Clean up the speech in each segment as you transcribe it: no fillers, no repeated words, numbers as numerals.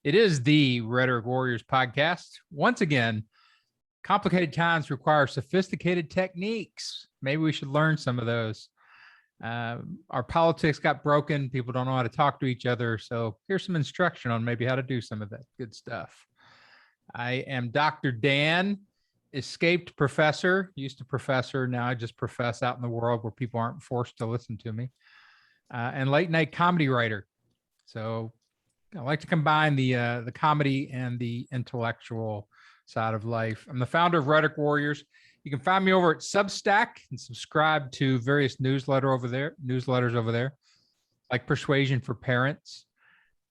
It is the Rhetoric Warriors podcast. Once again, complicated times require sophisticated techniques. Maybe we should learn some of those. Our politics got broken. People don't know how to talk to each other. So here's some instruction on maybe how to do some of that good stuff. I am Dr. Dan, escaped professor, used to professor. Now I just profess out in the world where people aren't forced to listen to me, and late night comedy writer. So I like to combine the comedy and the intellectual side of life. I'm the founder of Rhetoric Warriors. You can find me over at Substack and subscribe to various newsletters over there, like Persuasion for Parents.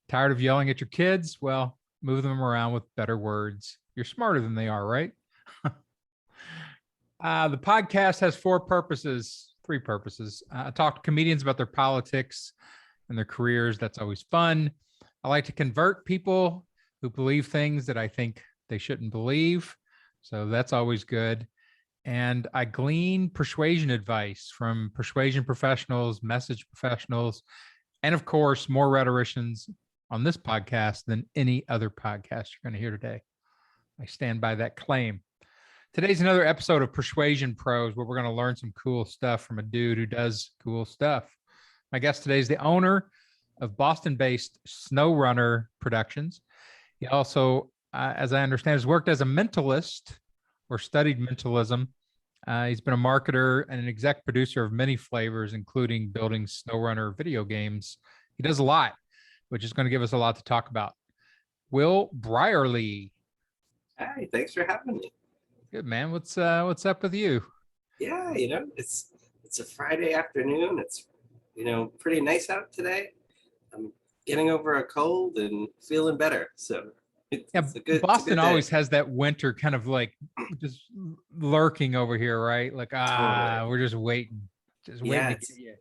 Tired of yelling at your kids? Well, move them around with better words. You're smarter than they are, right? The podcast has three purposes. I talk to comedians about their politics and their careers. That's always fun. I like to convert people who believe things that I think they shouldn't believe. So that's always good. And I glean persuasion advice from persuasion professionals, message professionals, and of course, more rhetoricians on this podcast than any other podcast you're going to hear today. I stand by that claim. Today's another episode of Persuasion Pros, where we're going to learn some cool stuff from a dude who does cool stuff. My guest today is the owner of Boston-based Snowrunner Productions. He also, as I understand, has worked as a mentalist or studied mentalism. He's been a marketer and an exec producer of many flavors, including building Snowrunner video games. He does a lot, which is going to give us a lot to talk about. Will Brierly. Hi, thanks for having me. Good, man. What's up with you? Yeah, it's a Friday afternoon. It's pretty nice out today. I'm getting over a cold and feeling better. So Boston always has that winter kind of like just lurking over here, right? Like, totally. We're just waiting. Just waiting to get you.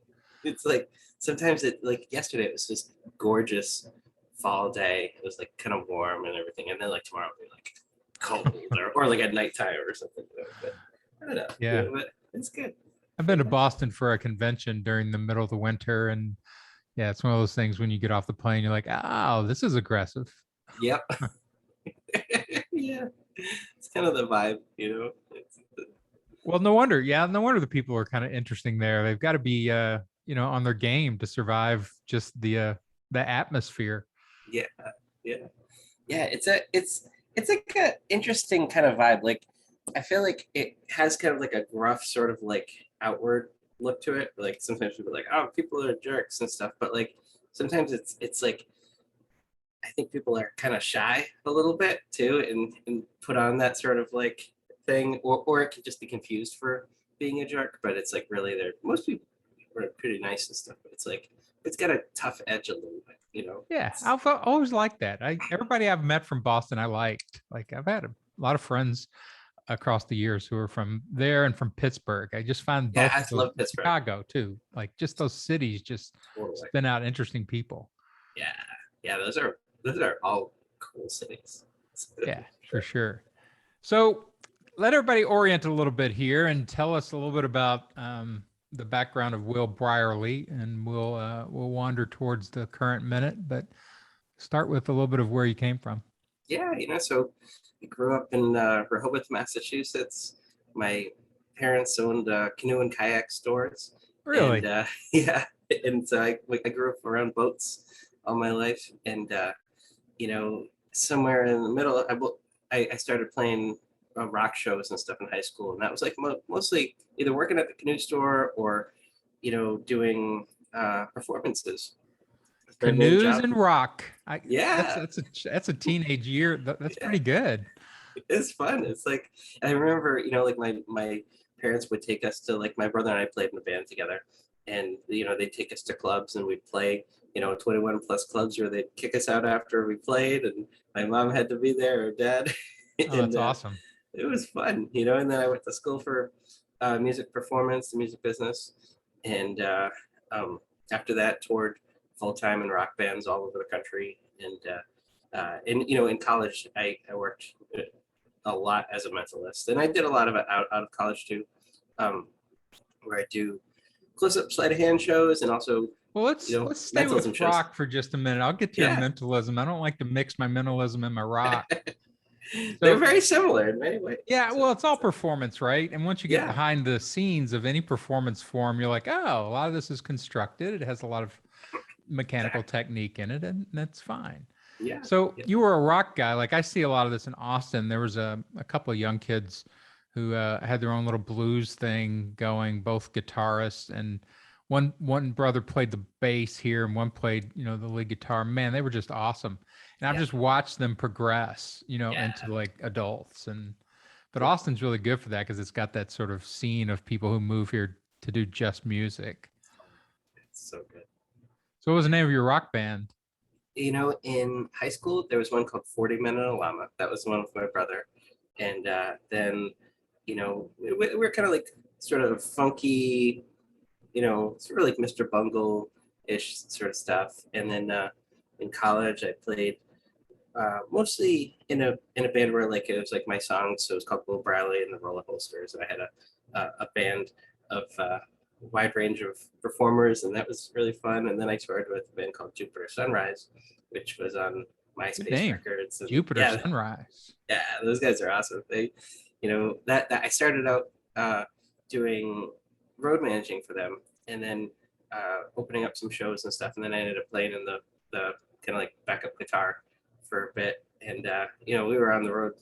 It's like sometimes yesterday it was just gorgeous fall day. It was like kind of warm and everything. And then like tomorrow it'll be like cold or like at nighttime or something. But I don't know. Yeah. But it's good. I've been to Boston for a convention during the middle of the winter, and yeah, it's one of those things when you get off the plane, you're like, oh, this is aggressive. Yep. Yeah, it's kind of the vibe, Well, no wonder. Yeah, no wonder the people are kind of interesting there. They've got to be, on their game to survive just the atmosphere. Yeah. It's like a interesting kind of vibe. Like, I feel like it has kind of like a gruff sort of like outward look to it. Like sometimes people are like, oh, people are jerks and stuff, but like sometimes it's like I think people are kind of shy a little bit too, and put on that sort of like thing, or it could just be confused for being a jerk. But it's like really, most people are pretty nice and stuff. But it's like it's got a tough edge a little bit, Yeah, I've always liked that. Everybody I've met from Boston, I liked. Like I've had a lot of friends across the years who are from there and from Pittsburgh. I just find both I love Pittsburgh. Chicago too. Like just those cities just spin out interesting people. Yeah, those are all cool cities. Yeah, for sure. So let everybody orient a little bit here and tell us a little bit about the background of Will Brierly, and we'll wander towards the current minute, but start with a little bit of where you came from. Yeah, so I grew up in Rehoboth, Massachusetts. My parents owned canoe and kayak stores. Really? And, yeah, and so I grew up around boats all my life, and somewhere in the middle, I started playing rock shows and stuff in high school, and that was like mostly either working at the canoe store or doing performances. Canoes and rock. Yeah, that's a teenage year. That's pretty good. It's fun. It's like I remember, like my parents would take us to, like, my brother and I played in the band together, and they'd take us to clubs and we'd play 21 plus clubs where they'd kick us out after we played, and my mom had to be there, or dad. Oh, that's awesome. It was fun, and then I went to school for music performance, the music business, and after that toured full-time in rock bands all over the country, and in college I worked a lot as a mentalist, and I did a lot of it out of college too, where I do close-up sleight of hand shows and also Well, let's stay with mentalism shows. rock for just a minute. I'll get to your Yeah. mentalism. I don't like to mix my mentalism and my rock. They're So very similar in many ways. yeah, well, it's all performance, right? And once you get Yeah. behind the scenes of any performance form, you're like, oh, a lot of this is constructed. It has a lot of mechanical technique in it, and that's fine. Yeah. So Yeah. you were a rock guy. Like I see a lot of this in Austin. There was a couple of young kids who had their own little blues thing going, both guitarists, and one brother played the bass here and one played, the lead guitar. Man, they were just awesome. And I've Yeah. just watched them progress, Yeah. into like adults. But Austin's really good for that because it's got that sort of scene of people who move here to do just music. It's so good. So what was the name of your rock band? In high school, there was one called 40 Men and a Llama. That was the one with my brother. And then, we're kind of like sort of funky, sort of like Mr. Bungle-ish sort of stuff. And then in college, I played mostly in a band where like it was like my songs. So it was called Brierly and the Roller Holsters. And I had a band of wide range of performers, and that was really fun. And then I toured with a band called Jupiter Sunrise, which was on Good MySpace name. Records. And Jupiter yeah, Sunrise. yeah, those guys are awesome. They, that I started out doing road managing for them, and then opening up some shows and stuff. And then I ended up playing in the kind of like backup guitar for a bit. And we were on the road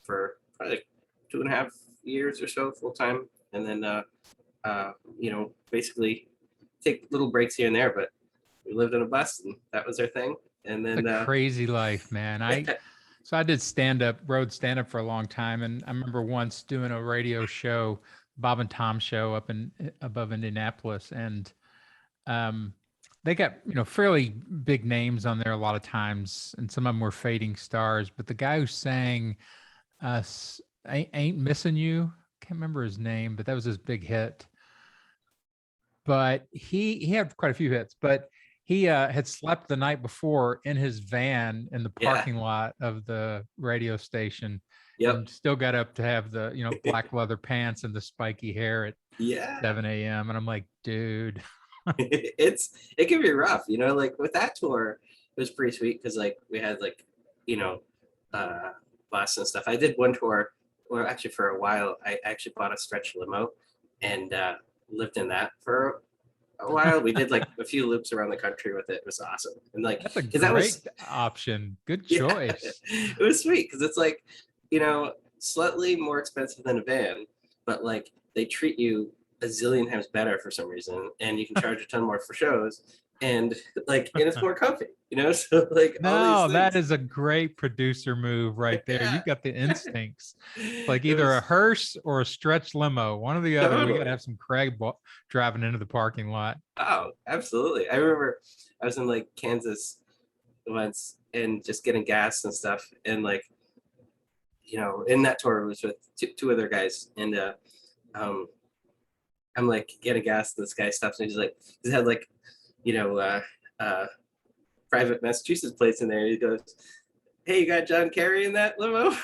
for probably like 2.5 years or so full time, and then basically take little breaks here and there, but we lived on a bus and that was our thing. And then It's a crazy life, man. So I did road stand up for a long time. And I remember once doing a radio show, Bob and Tom show up above Indianapolis. And they got, fairly big names on there a lot of times. And some of them were fading stars, but the guy who sang Ain't Missing You, can't remember his name, but that was his big hit. But he had quite a few hits, but he had slept the night before in his van in the parking lot of the radio station. Yep. And still got up to have the, black leather pants and the spiky hair at 7 a.m. And I'm like, dude. It can be rough, like with that tour, it was pretty sweet because like we had like, bus and stuff. I did one tour where actually for a while, I actually bought a stretch limo and lived in that for a while. We did like a few loops around the country with it. It was awesome. And like, that's a great option. Good choice. It was sweet because it's like, slightly more expensive than a van, but like they treat you a zillion times better for some reason, and you can charge a ton more for shows, and it's more comfy, so like no, that is a great producer move right there. You got the instincts. Like either a hearse or a stretch limo, one or the other. We gotta have some Craig driving into the parking lot. Oh, absolutely. I remember I was in like Kansas once and just getting gas and stuff, and like in that tour it was with two other guys, and I'm like getting gas, and this guy stops and he's had like private Massachusetts plates in there. He goes, "Hey, you got John Kerry in that limo?"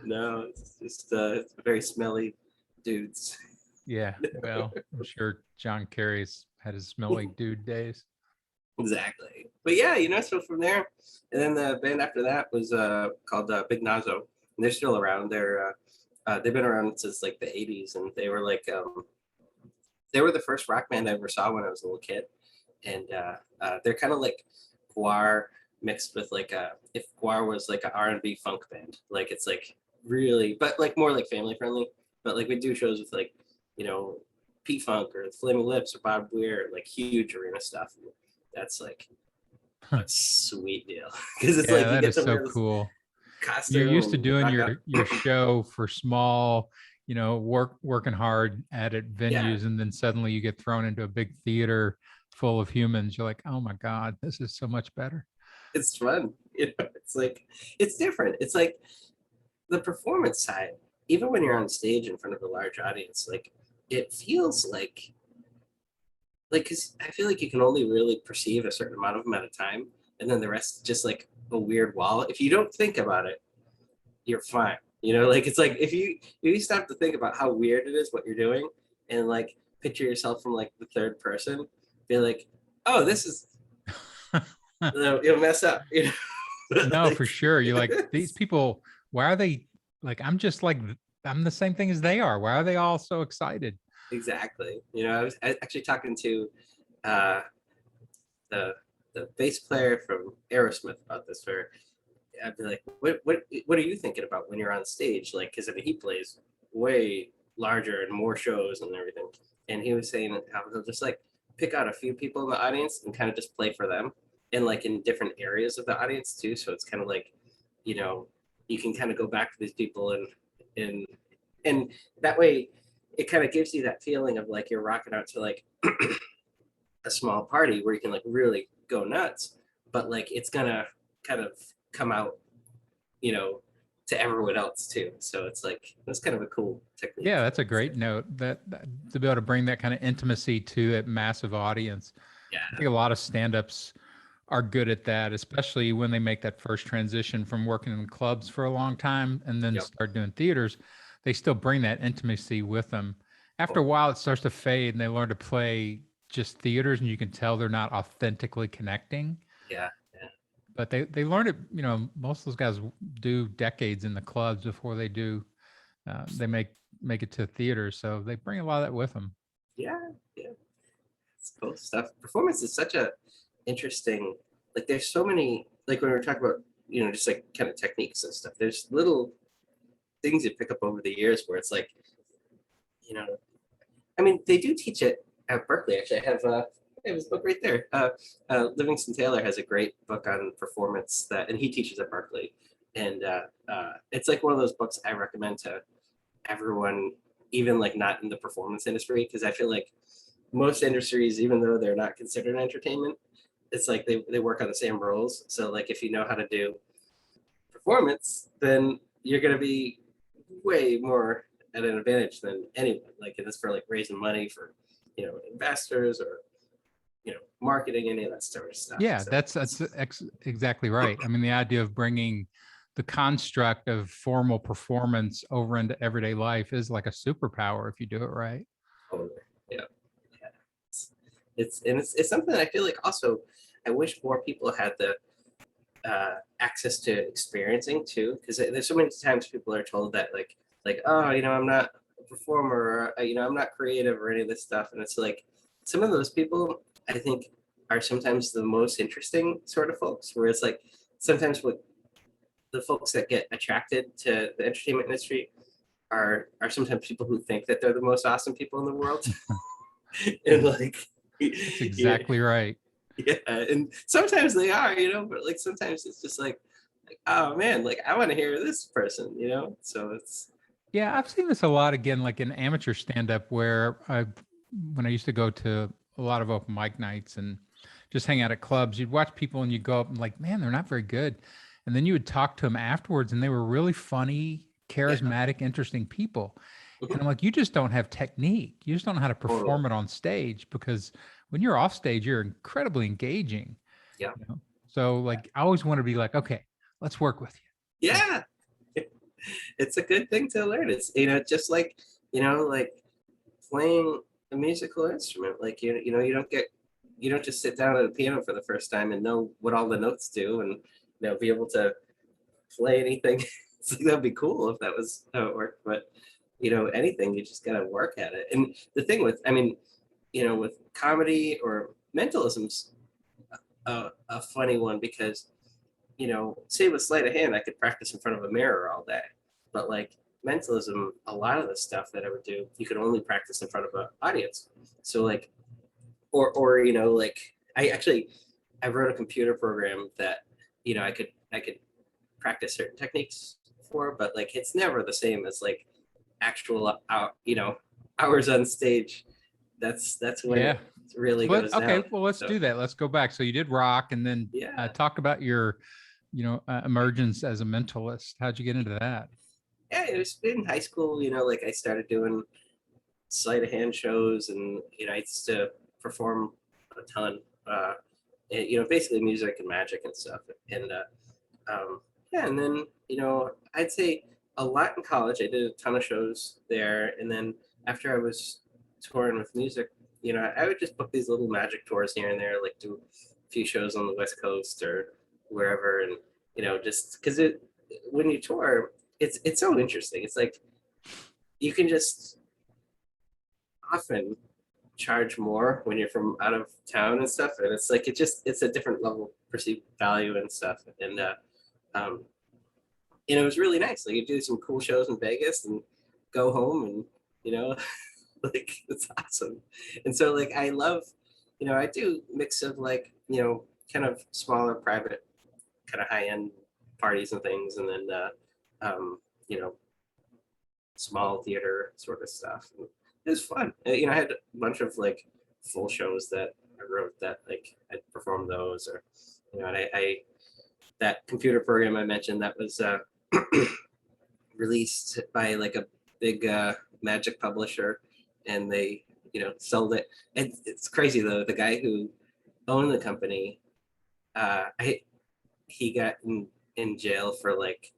No, it's just it's very smelly dudes. Yeah, well, I'm sure John Kerry's had his smelly dude days. Exactly. But yeah, so from there, and then the band after that was called Big Nazo, and they're still around. They've been around since like the 80s, and they were like they were the first rock band I ever saw when I was a little kid. And they're kind of like Guar mixed with like if Guar was like an R&B funk band. Like it's like really, but like more like family friendly. But like we do shows with like, P-Funk or the Flaming Lips or Bob Weir, like huge arena stuff. And that's like a sweet deal. Because it's like you that get is to so wear cool. costume. You're used to doing your show for small, working hard at it venues, and then suddenly you get thrown into a big theater full of humans. You're like, oh my God, this is so much better. It's fun. It's like, it's different. It's like the performance side, even when you're on stage in front of a large audience, like it feels like, because I feel like you can only really perceive a certain amount of them at a time. And then the rest is just like a weird wall. If you don't think about it, you're fine. Like it's like if you stop to think about how weird it is what you're doing, and like picture yourself from like the third person, be like, oh, this is, you'll mess up, you know. No, Like, for sure. You're like, these people, why are they like, I'm just like, I'm the same thing as they are. Why are they all so excited? exactly. You know, I actually talking to uh, the the bass player from Aerosmith about this, where I'd be like, what are you thinking about when you're on stage? Like, because I mean, he plays way larger and more shows and everything. And he was saying how he'll just like pick out a few people in the audience and kind of just play for them, and like in different areas of the audience too. So it's kind of like, you know, you can kind of go back to these people and and that way it kind of gives you that feeling of like you're rocking out to like a small party where you can like really go nuts, but like it's gonna kind of come out, you know, to everyone else too. So it's like that's kind of a cool technique. Yeah, that's a great note that to be able to bring that kind of intimacy to that massive audience. I Yeah. think a lot of stand-ups are good at that, especially when they make that first transition from working in clubs for a long time and then Yep. start doing theaters. They still bring that intimacy with them. After a while, it starts to fade and they learn to play just theaters, and you can tell they're not authentically connecting. Yeah. Yeah. But they learn it, most of those guys do decades in the clubs before they do they make it to theaters. So they bring a lot of that with them. Yeah. Yeah. It's cool stuff. Performance is such a interesting, like there's so many, like when we were talking about, you know, just like kind of techniques and stuff, there's little things you pick up over the years where it's like, you know, I mean, they do teach it at Berkeley. Actually, I have his book right there. Livingston Taylor has a great book on performance that, and he teaches at Berkeley. And it's like one of those books I recommend to everyone, even like not in the performance industry, because I feel like most industries, even though they're not considered entertainment, it's like they work on the same rules. So like if you know how to do performance, then you're gonna be way more at an advantage than anyone. Like it's for like raising money for, you know, investors or, you know, marketing, any of that sort of stuff. Yeah, So that's exactly right. I mean, the idea of bringing the construct of formal performance over into everyday life is like a superpower if you do it right. totally, yeah, yeah. It's something I feel like also I wish more people had the access to experiencing too, because there's so many times people are told that like oh, you know, I'm not a performer, or you know, I'm not creative or any of this stuff, and it's like some of those people I think are sometimes the most interesting sort of folks, where it's like sometimes what the folks that get attracted to the entertainment industry are sometimes people who think that they're the most awesome people in the world. And like That's yeah, exactly right. yeah, and sometimes they are, you know, but like sometimes it's just like oh man, like I want to hear this person, you know. So it's Yeah, I've seen this a lot again, like in amateur stand-up, where when I used to go to a lot of open mic nights and just hang out at clubs, you'd watch people and you'd go up and like, man, they're not very good. And then you would talk to them afterwards and they were really funny, yeah, charismatic, interesting people. And I'm like, you just don't have technique. You just don't know how to totally, perform it on stage, because when you're off stage, you're incredibly engaging. yeah, So like I always want to be like, okay, let's work with you. yeah. It's a good thing to learn. It's, you know, just like, you know, like playing a musical instrument. Like you know, you don't just sit down at a piano for the first time and know what all the notes do, and you know, be able to play anything. It's like, that'd be cool if that was how it worked. But you know, anything, you just gotta work at it. And the thing with, I mean, you know, with comedy or mentalism's a funny one, because you know, say with sleight of hand, I could practice in front of a mirror all day. But like mentalism, a lot of the stuff that I would do, you could only practice in front of an audience. So like, or you know, like I wrote a computer program that, you know, I could practice certain techniques for, but like it's never the same as like actual you know, hours on stage. That's when Yeah. it really Well, goes okay. down. Well, let's So do that. Let's go back. So you did rock, and then yeah. talk about your, emergence as a mentalist. How'd you get into that? Yeah, it was in high school, you know, like I started doing sleight of hand shows, and you know, I used to perform a ton, and, you know, basically music and magic and stuff. And yeah, and then you know, I'd say a lot in college. I did a ton of shows there, and then after I was touring with music, I would just book these little magic tours here and there, like do a few shows on the West Coast or wherever, and just because when you tour, it's so interesting. It's like you can just often charge more when you're from out of town and stuff, and it's like it's a different level of perceived value and stuff, and um, it was really nice. Like you do some cool shows in Vegas and go home, and like it's awesome. And so like I love, I do mix of like kind of smaller private kind of high end parties and things, and then you know small theater sort of stuff. And it was fun. I had a bunch of like full shows that I wrote that like I performed those, or and I that computer program I mentioned that was released by like a big magic publisher, and they sold it. And it's crazy though. The guy who owned the company, he got in jail for like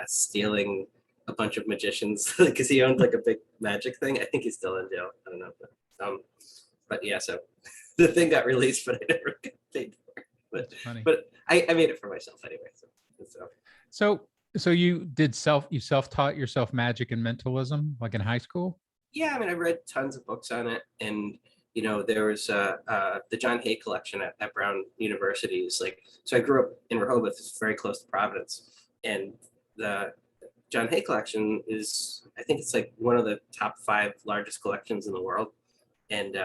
stealing a bunch of magicians because he owned like a big magic thing. I think he's still in jail. I don't know, but yeah. So the thing got released, but I never got paid for it. But I made it for myself anyway. So you self-taught yourself magic and mentalism like in high school? Yeah, I mean, I read tons of books on it, and there was the John Hay collection at Brown University. Is like, so I grew up in Rehoboth, it's very close to Providence, and the John Hay collection is, I think it's like one of the top 5 largest collections in the world, and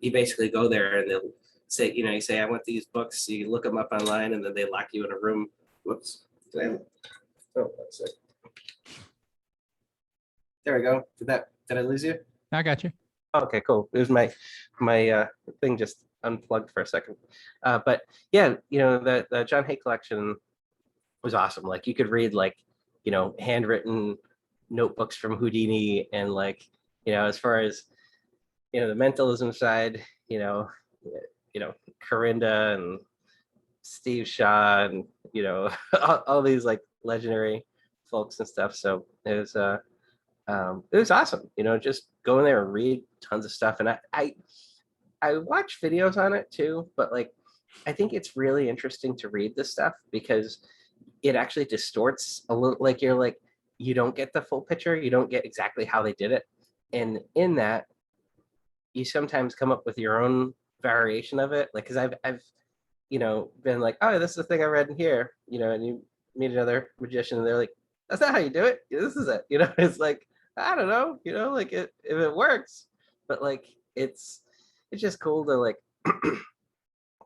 you basically go there and they'll say, you say, I want these books. You look them up online, and then they lock you in a room. Whoops. Oh, that's it. There we go. Did I lose you? I got you. Okay, cool. It was my thing just unplugged for a second. But yeah, the John Hay collection was awesome. Like you could read like, handwritten notebooks from Houdini, and like, as far as, the mentalism side, Corinda and Steve Shaw and, all these like legendary folks and stuff. So it was awesome, just go in there and read tons of stuff. And I watch videos on it too, but like, I think it's really interesting to read this stuff because it actually distorts a little, like you don't get the full picture. You don't get exactly how they did it. And in that, you sometimes come up with your own variation of it. Like, cause I've been like, oh, this is the thing I read in here, and you meet another magician and they're like, that's not how you do it. This is it. It's like, I don't know, like if it works, but like, it's just cool to like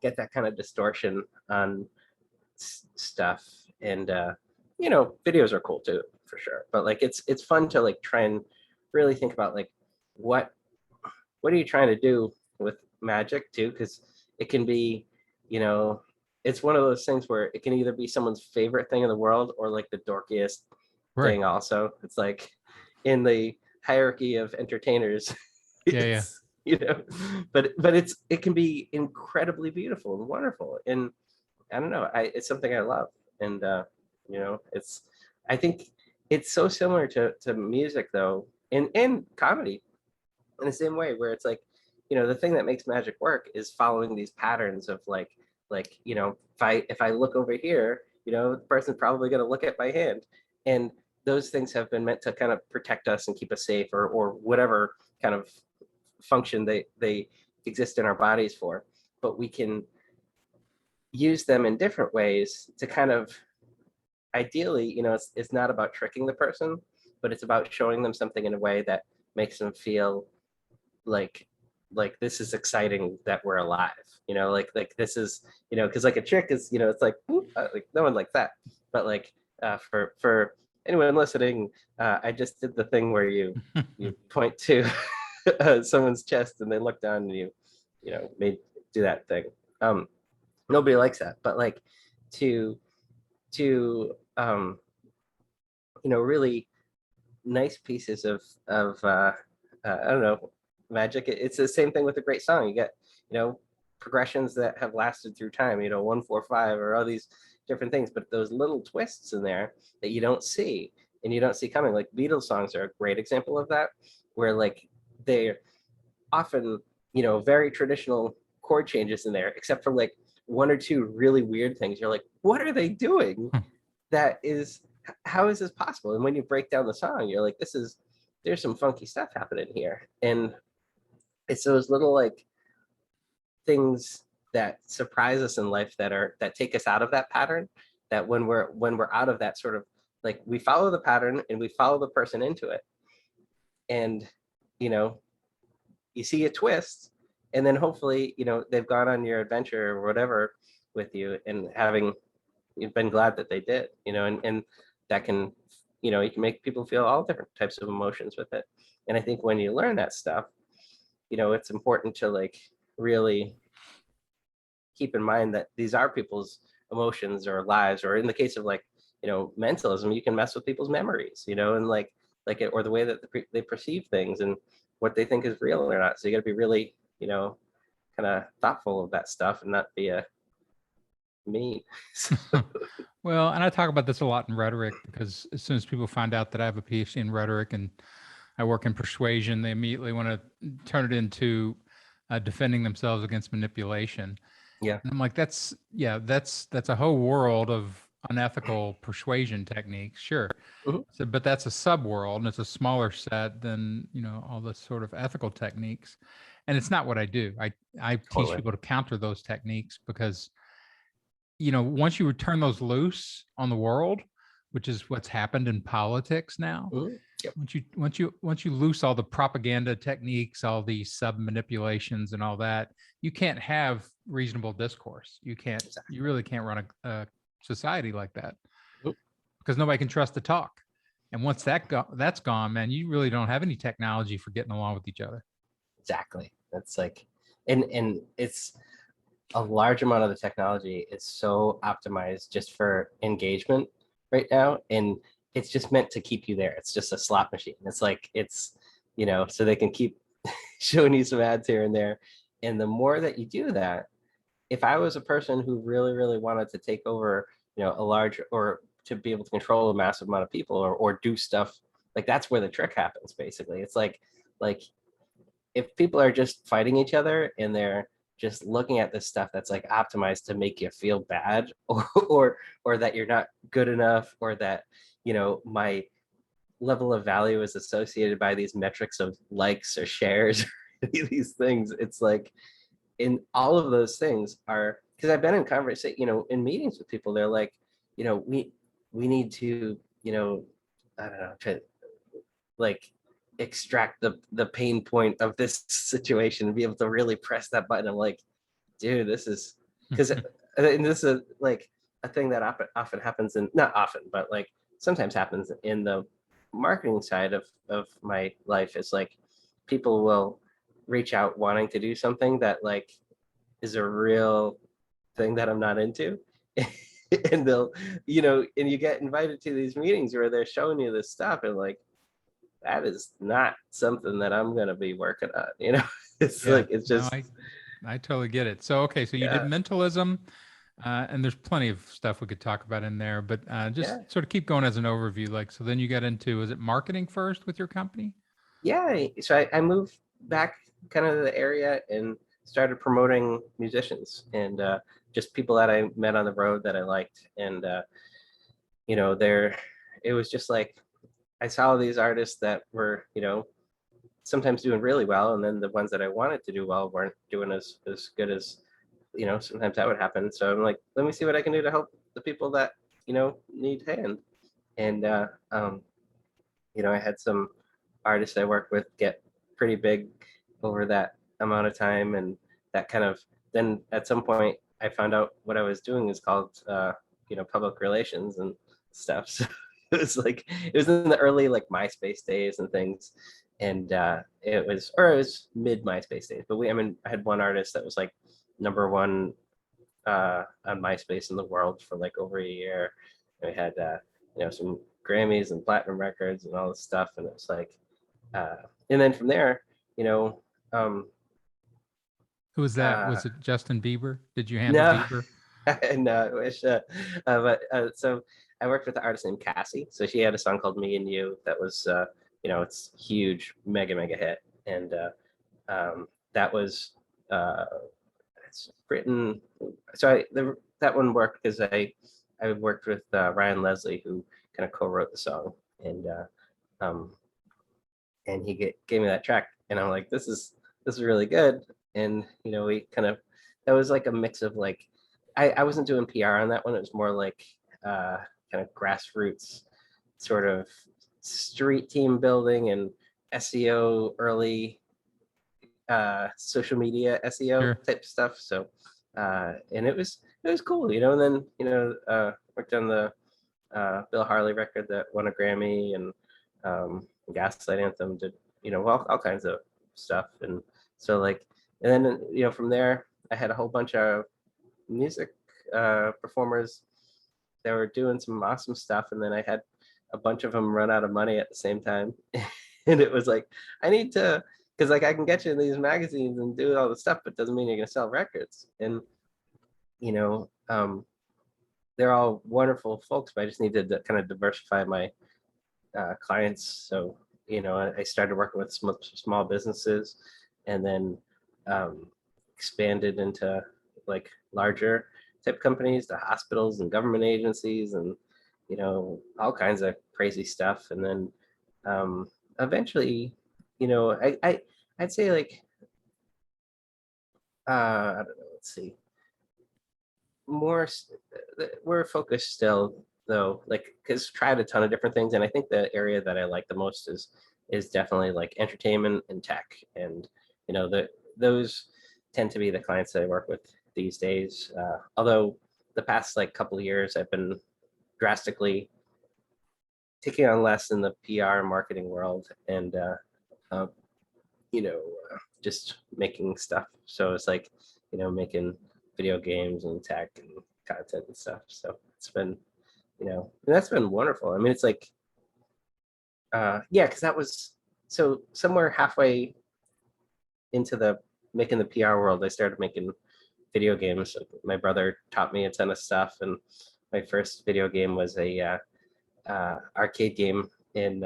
get that kind of distortion on stuff. And, videos are cool too, for sure. But like, it's fun to like try and really think about like, what are you trying to do with magic too? Cause it can be, it's one of those things where it can either be someone's favorite thing in the world or like the dorkiest thing also. It's like in the hierarchy of entertainers. Yeah. But it can be incredibly beautiful and wonderful. And I don't know, it's something I love. And I think it's so similar to music though, and comedy in the same way, where it's like, the thing that makes magic work is following these patterns of like, if I look over here, the person's probably going to look at my hand. And those things have been meant to kind of protect us and keep us safe, or whatever kind of function they exist in our bodies for. But we can use them in different ways to kind of, ideally, it's not about tricking the person, but it's about showing them something in a way that makes them feel like this is exciting, that we're alive, like this is, because like a trick is, it's like, whoop, like no one likes that. But like for anyone listening, I just did the thing where you point to someone's chest and they look down and you do that thing. Nobody likes that, but like to really nice pieces of I don't know, magic. It's the same thing with a great song. You get, progressions that have lasted through time, 1, 4, 5, or all these different things, but those little twists in there that you don't see and you don't see coming. Like Beatles songs are a great example of that, where like they're often, very traditional chord changes in there, except for like one or two really weird things. You're like, what are they doing? How is this possible? And when you break down the song, you're like, there's some funky stuff happening here. And it's those little like things that surprise us in life that take us out of that pattern, that when we're out of that sort of, like, we follow the pattern and we follow the person into it, and you see a twist, and then hopefully they've gone on your adventure or whatever with you, and you've been glad that they did, and that can, you can make people feel all different types of emotions with it. And I think when you learn that stuff, it's important to like really keep in mind that these are people's emotions or lives, or in the case of like, mentalism, you can mess with people's memories, and like it, or the way that they perceive things and what they think is real or not. So you got to be really, kind of thoughtful of that stuff and not be a mean. Well, and I talk about this a lot in rhetoric, because as soon as people find out that I have a PhD in rhetoric and I work in persuasion, they immediately want to turn it into defending themselves against manipulation. Yeah. And I'm like, that's a whole world of unethical persuasion techniques. Sure. Mhm. So, but that's a subworld, and it's a smaller set than, all the sort of ethical techniques. And it's not what I do. I teach Totally. people to counter those techniques, because, once you turn those loose on the world, which is what's happened in politics now. Mhm. Yep. Once you loose all the propaganda techniques, all the sub manipulations and all that, you can't have reasonable discourse. You really can't run a society like that, because nobody can trust to talk. And once that's gone, man, you really don't have any technology for getting along with each other. Exactly. That's like, and it's a large amount of the technology is so optimized just for engagement right now, and it's just meant to keep you there. It's just a slot machine. It's like, so they can keep showing you some ads here and there. And the more that you do that, if I was a person who really, really wanted to take over, a large, or to be able to control a massive amount of people, or do stuff, like, that's where the trick happens. Basically, it's like if people are just fighting each other and they're just looking at this stuff that's like optimized to make you feel bad, or that you're not good enough, or that, my level of value is associated by these metrics of likes or shares, these things. It's like, in all of those things are, because I've been in conversation, in meetings with people, they're like, we need to, I don't know, to like extract the pain point of this situation and be able to really press that button. I'm like, dude, this is, because and this is like a thing that often happens in, not often, but like sometimes happens in the marketing side of my life, is like people will reach out wanting to do something that like is a real thing that I'm not into. And they'll, and you get invited to these meetings where they're showing you this stuff, and like, that is not something that I'm going to be working on, it's Yeah, like, it's just, no, I totally get it. So, okay. So you did mentalism, and there's plenty of stuff we could talk about in there, but just sort of keep going as an overview. Like, so then you got into, was it marketing first with your company? Yeah. So I moved back kind of to the area and started promoting musicians, and just people that I met on the road that I liked. And, it was just like, I saw these artists that were, sometimes doing really well, and then the ones that I wanted to do well weren't doing as good as, sometimes that would happen. So I'm like, let me see what I can do to help the people that, need hand. And I had some artists I worked with get pretty big over that amount of time, and that kind of, then at some point I found out what I was doing is called public relations and stuff. So it was in the early like MySpace days and things, and it was mid MySpace days. But I had one artist that was like #1 on MySpace in the world for like over a year. And we had some Grammys and platinum records and all this stuff, and it was like, and then from there, Who was that? Was it Justin Bieber? Did you handle no, Bieber? no, I wish. But so I worked with the artist named Cassie. So she had a song called "Me and You" that was, it's huge, mega hit, and that was it's written. So that one worked because I worked with Ryan Leslie, who kind of co-wrote the song, um, and he gave me that track, and I'm like, this is really good. And we kind of, that was like a mix of like, I wasn't doing PR on that one. It was more like kind of grassroots sort of street team building and SEO, early social media SEO Sure. type stuff. So and it was cool, and then worked on the Bill Harley record that won a Grammy, and Gaslight Anthem, did all kinds of stuff. And so like, and then from there I had a whole bunch of music performers that were doing some awesome stuff, and then I had a bunch of them run out of money at the same time. And it was like, I need to, because like I can get you in these magazines and do all the stuff, but doesn't mean you're gonna sell records. And they're all wonderful folks, but I just need to kind of diversify my clients. So I started working with small businesses, and then expanded into like larger type companies, to hospitals and government agencies, and all kinds of crazy stuff. And then eventually, I'd say like I don't know, let's see, more we're focused still though, like, because tried a ton of different things, and I think the area that I like the most is definitely like entertainment and tech. And those tend to be the clients that I work with these days, although the past like couple of years I've been drastically taking on less in the PR and marketing world, and uh, just making stuff. So it's like making video games and tech and content and stuff. So it's been and that's been wonderful. I mean, it's like yeah, because that was, so somewhere halfway into the making the PR world, I started making video games. My brother taught me a ton of stuff, and my first video game was a arcade game in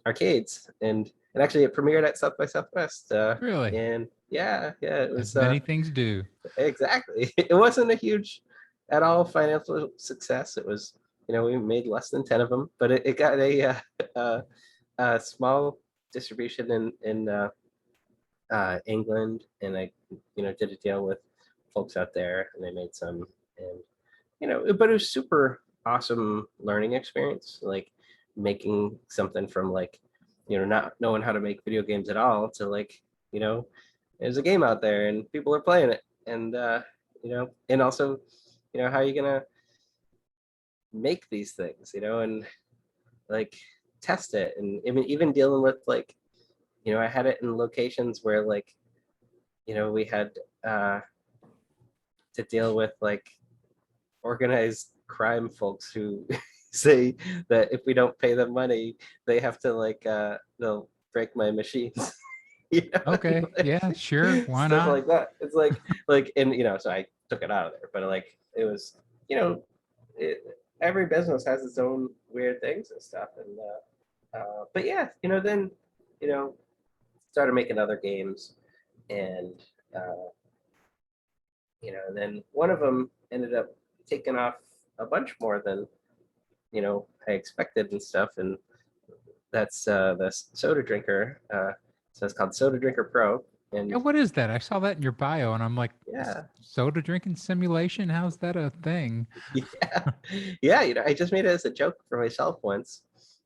arcades, and actually it premiered at South by Southwest. Really? And yeah, it As was many things do. exactly. It wasn't a huge at all financial success. It was, we made less than 10 of them, but it got a small distribution in England, and I did a deal with folks out there, and they made some. And but it was super awesome learning experience, like making something from like not knowing how to make video games at all to like there's a game out there and people are playing it. And and also how are you gonna make these things, and like test it. And even dealing with like I had it in locations where like we had to deal with like organized crime folks who say that if we don't pay them money, they have to like they'll break my machines. Okay. Yeah, sure. Why Stuff not? like that. It's like, and so I took it out of there. But like it was, it, every business has its own weird things and stuff. And but yeah, then started making other games, and uh, and then one of them ended up taking off a bunch more than I expected and stuff. And that's the soda drinker. So it's called Soda Drinker Pro. Yeah, And what is that? I saw that in your bio and I'm like, yeah, soda drinking simulation? How's that a thing? yeah, yeah. I just made it as a joke for myself once,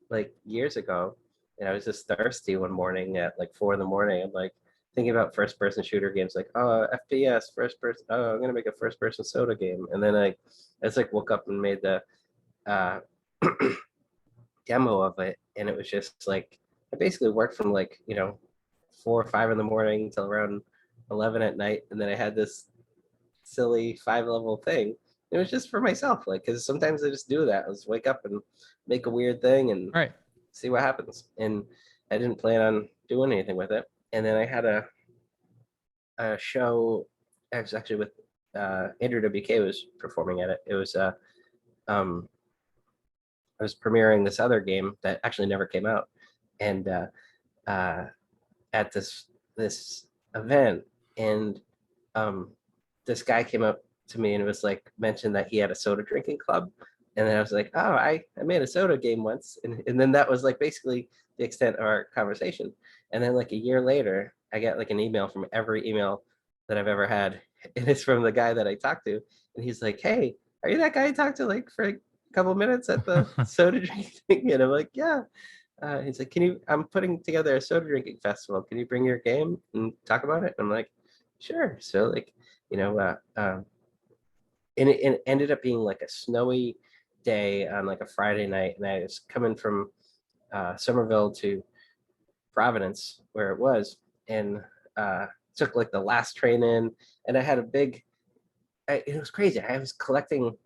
like years ago. And I was just thirsty one morning at like 4 a.m. I'm like thinking about first person shooter games, like, oh, FPS, first person. Oh, I'm gonna make a first person soda game. And then I just like woke up and made the uh, demo of it, and it was just like I basically worked from like 4 or 5 a.m. till around 11 at night, and then I had this silly 5-level thing. It was just for myself, like, because sometimes I just do that. I just wake up and make a weird thing and Right. see what happens. And I didn't plan on doing anything with it. And then I had a show. I was actually with Andrew WK was performing at it. It was um I was premiering this other game that actually never came out, and at this event, and this guy came up to me and was like, mentioned that he had a soda drinking club. And then I was like, oh, I made a soda game once. And then that was like basically the extent of our conversation. And then like a year later, I get like an email from every email that I've ever had. And it's from the guy that I talked to. And he's like, hey, are you that guy I talked to like for a couple minutes at the soda drinking thing? And I'm like, yeah. He's like, I'm putting together a soda drinking festival. Can you bring your game and talk about it? And I'm like, sure. So like, you know, and it ended up being like a snowy day on like a Friday night. And I was coming from Somerville to Providence where it was, and took like the last train in, and I had it was crazy. I was collecting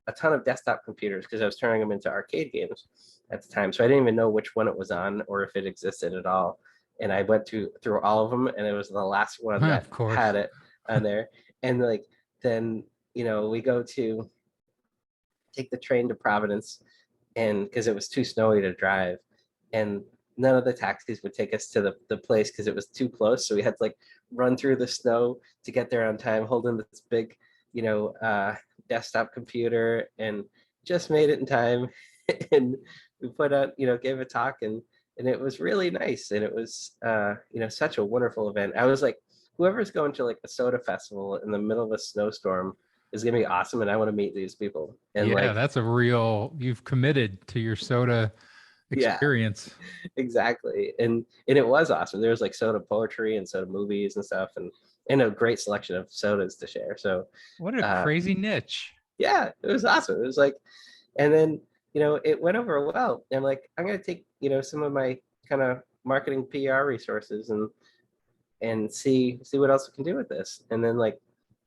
a ton of desktop computers because I was turning them into arcade games at the time. So I didn't even know which one it was on or if it existed at all. And I went through all of them, and it was the last one that Of course. had it on there. And like then, we go to take the train to Providence, and because it was too snowy to drive, and none of the taxis would take us to the place because it was too close. So we had to like run through the snow to get there on time, holding this big, desktop computer, and just made it in time. And we put out, gave a talk, and it was really nice. And it was, such a wonderful event. I was like, whoever's going to like a soda festival in the middle of a snowstorm is gonna be awesome, and I want to meet these people. And Yeah, like, that's you've committed to your soda yeah, experience. exactly. And it was awesome. There was like soda poetry and soda movies and stuff, and a great selection of sodas to share. So What a crazy niche. yeah, it was awesome. It was like, and then it went over well. And I'm like, I'm gonna take some of my kind of marketing PR resources and see what else we can do with this. And then like,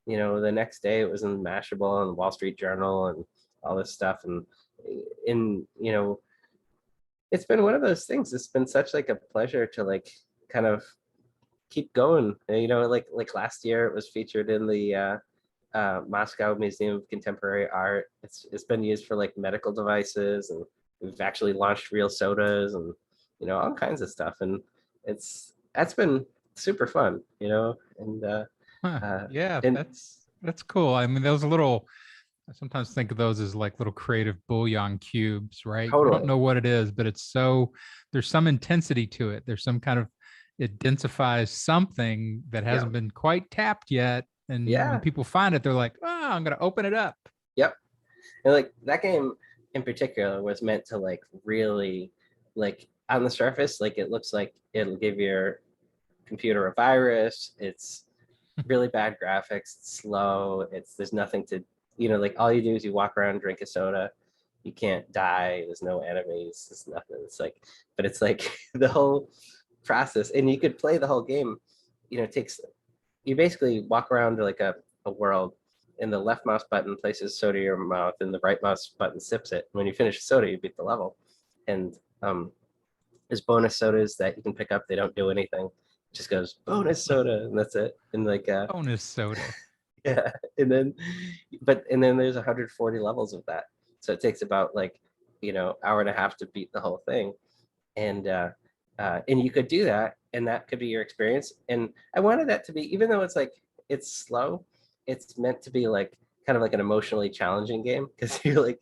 the next day it was in Mashable and Wall Street Journal and all this stuff. And in it's been one of those things. It's been such like a pleasure to like kind of keep going. Like last year it was featured in the Moscow Museum of Contemporary Art. It's been used for like medical devices, and we've actually launched real sodas, and all kinds of stuff. And that's been super fun, and Yeah, and that's cool. I mean, I sometimes think of those as like little creative bouillon cubes, right? You don't totally, know what it is, but there's some intensity to it. There's some kind of, it densifies something that yeah, hasn't been quite tapped yet. And when yeah, people find it, they're like, oh, I'm going to open it up. yep. And like that game in particular was meant to like really, like, on the surface, like it looks like it'll give your computer a virus. It's really bad graphics. It's slow. There's nothing to, like all you do is you walk around, drink a soda. You can't die. There's no enemies. There's nothing. It's like, but it's like the whole process, and you could play the whole game. It takes, you basically walk around to like a world, and the left mouse button places soda in your mouth, and the right mouse button sips it. When you finish the soda, you beat the level. And there's bonus sodas that you can pick up. They don't do anything. It just goes bonus soda, and that's it. And like Bonus soda. yeah, and then there's 140 levels of that. So it takes about like hour and a half to beat the whole thing. And you could do that, and that could be your experience. And I wanted that to be, even though it's like it's slow, it's meant to be like kind of like an emotionally challenging game, because you're like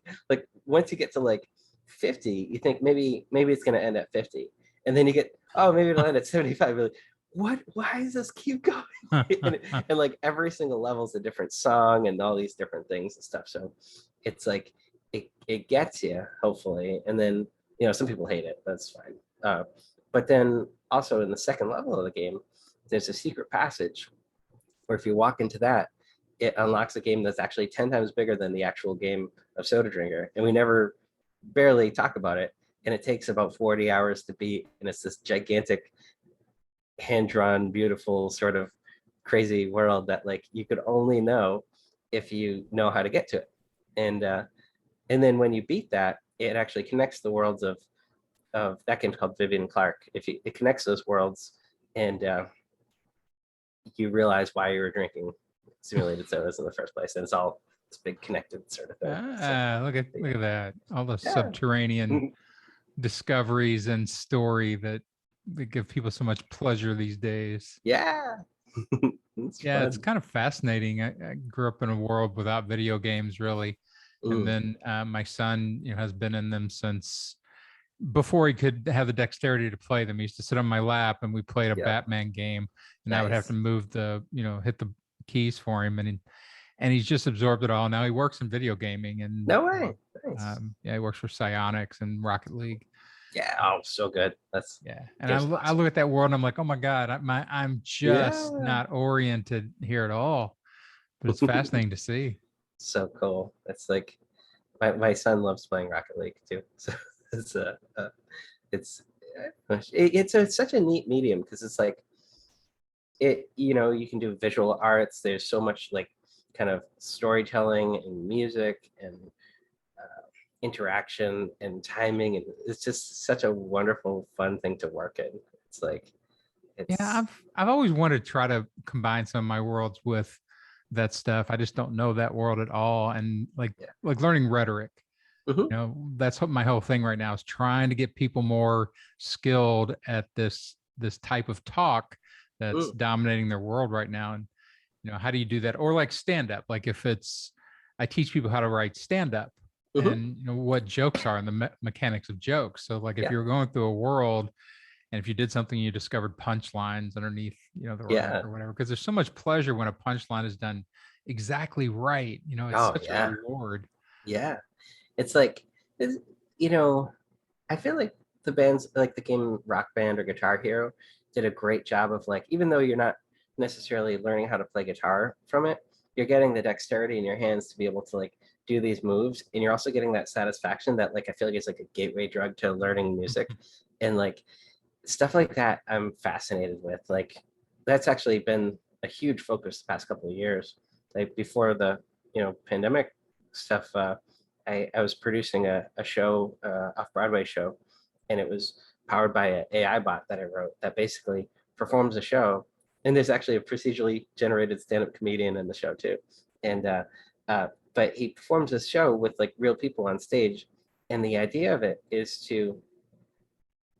once you get to like 50, you think maybe it's going to end at 50, and then you get, oh, maybe it'll end at 75. You're like, what? Why does this keep going? and like every single level is a different song and all these different things and stuff. So it's like it gets you, hopefully. And then some people hate it. That's fine. But then also in the second level of the game, there's a secret passage where if you walk into that, it unlocks a game that's actually 10 times bigger than the actual game of Soda Drinker. And we never barely talk about it. And it takes about 40 hours to beat. And it's this gigantic, hand-drawn, beautiful, sort of crazy world that like you could only know if you know how to get to it. And then when you beat that, it actually connects the worlds of that game's called Vivian Clark. It connects those worlds, and you realize why you were drinking simulated sodas in the first place, and it's all this big connected sort of thing. Look at that. All the Yeah. subterranean discoveries and story that they give people so much pleasure these days. Yeah. It's Yeah, it's fun. kind of fascinating. I grew up in a world without video games, really, and Mm, then my son, has been in them since before he could have the dexterity to play them. He used to sit on my lap and we played a yeah. Batman game, and I would have to Nice. move hit the keys for him, and he's just absorbed it all. Now he works in video gaming, and No way. Nice. yeah, he works for Psionics and Rocket League. Yeah. Oh, so good. That's Yeah, and game's I awesome. look at that world and I'm like, oh my god, I'm just Yeah. not oriented here at all. But it's fascinating to see. So cool. It's like my son loves playing Rocket League too. So it's it's it's such a neat medium because it's like you can do visual arts. There's so much like kind of storytelling and music and interaction and timing, and it's just such a wonderful, fun thing to work in. It's like Yeah, it's I've always wanted to try to combine some of my worlds with that stuff. I just don't know that world at all, and yeah. like learning rhetoric. Mhm. That's what my whole thing right now is, trying to get people more skilled at this type of talk that's Mm, dominating their world right now. And how do you do that? Or like stand up, like if it's, I teach people how to write stand up, mhm. and what jokes are and the mechanics of jokes. So like if Yeah, you're going through a world and if you did something, you discovered punchlines underneath the rhyme yeah. or whatever, because there's so much pleasure when a punchline is done exactly right. It's Oh such a yeah, reward. yeah. It's like it's, you know I feel like the bands like the game Rock Band or Guitar Hero did a great job of like, even though you're not necessarily learning how to play guitar from it, you're getting the dexterity in your hands to be able to like do these moves, and you're also getting that satisfaction that like I feel like it's like a gateway drug to learning music, and like stuff like that I'm fascinated with. Like that's actually been a huge focus the past couple of years. Like before the pandemic stuff, I was producing a show, off Broadway show, and it was powered by an AI bot that I wrote that basically performs a show. And there's actually a procedurally generated stand-up comedian in the show too. And but he performs this show with like real people on stage, and the idea of it is to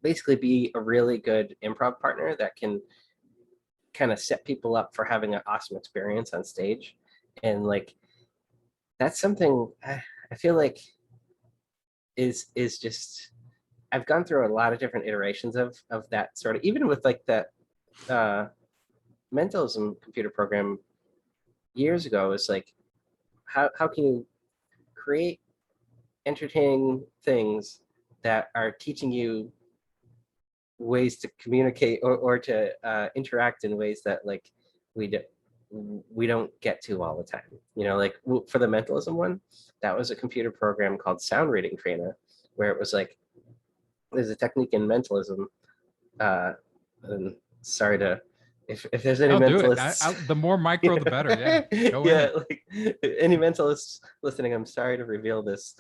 basically be a really good improv partner that can kind of set people up for having an awesome experience on stage. And like that's something I feel like is just I've gone through a lot of different iterations of that sort of, even with like that uh mentalism computer program years ago. Is like how can you create entertaining things that are teaching you ways to communicate, or to interact in ways that like we do, we don't get to all the time. Like for the mentalism one, that was a computer program called Sound Reading Trainer, where it was like there's a technique in mentalism. And sorry to if there's any I'll do it. mentalists, The more micro, the better. Yeah, go yeah, in. like any mentalists listening, I'm sorry to reveal this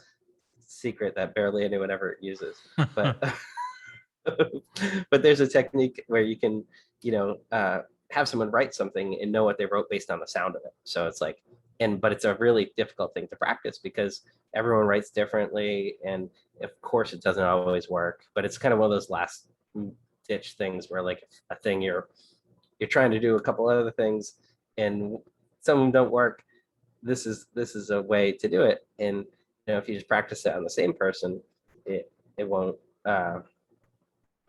secret that barely anyone ever uses, but but there's a technique where you can, have someone write something and know what they wrote based on the sound of it. So it's like, but it's a really difficult thing to practice because everyone writes differently, and of course it doesn't always work. But it's kind of one of those last ditch things where like a thing you're trying to do a couple other things, and some of them don't work. This is a way to do it, and if you just practice it on the same person, it won't.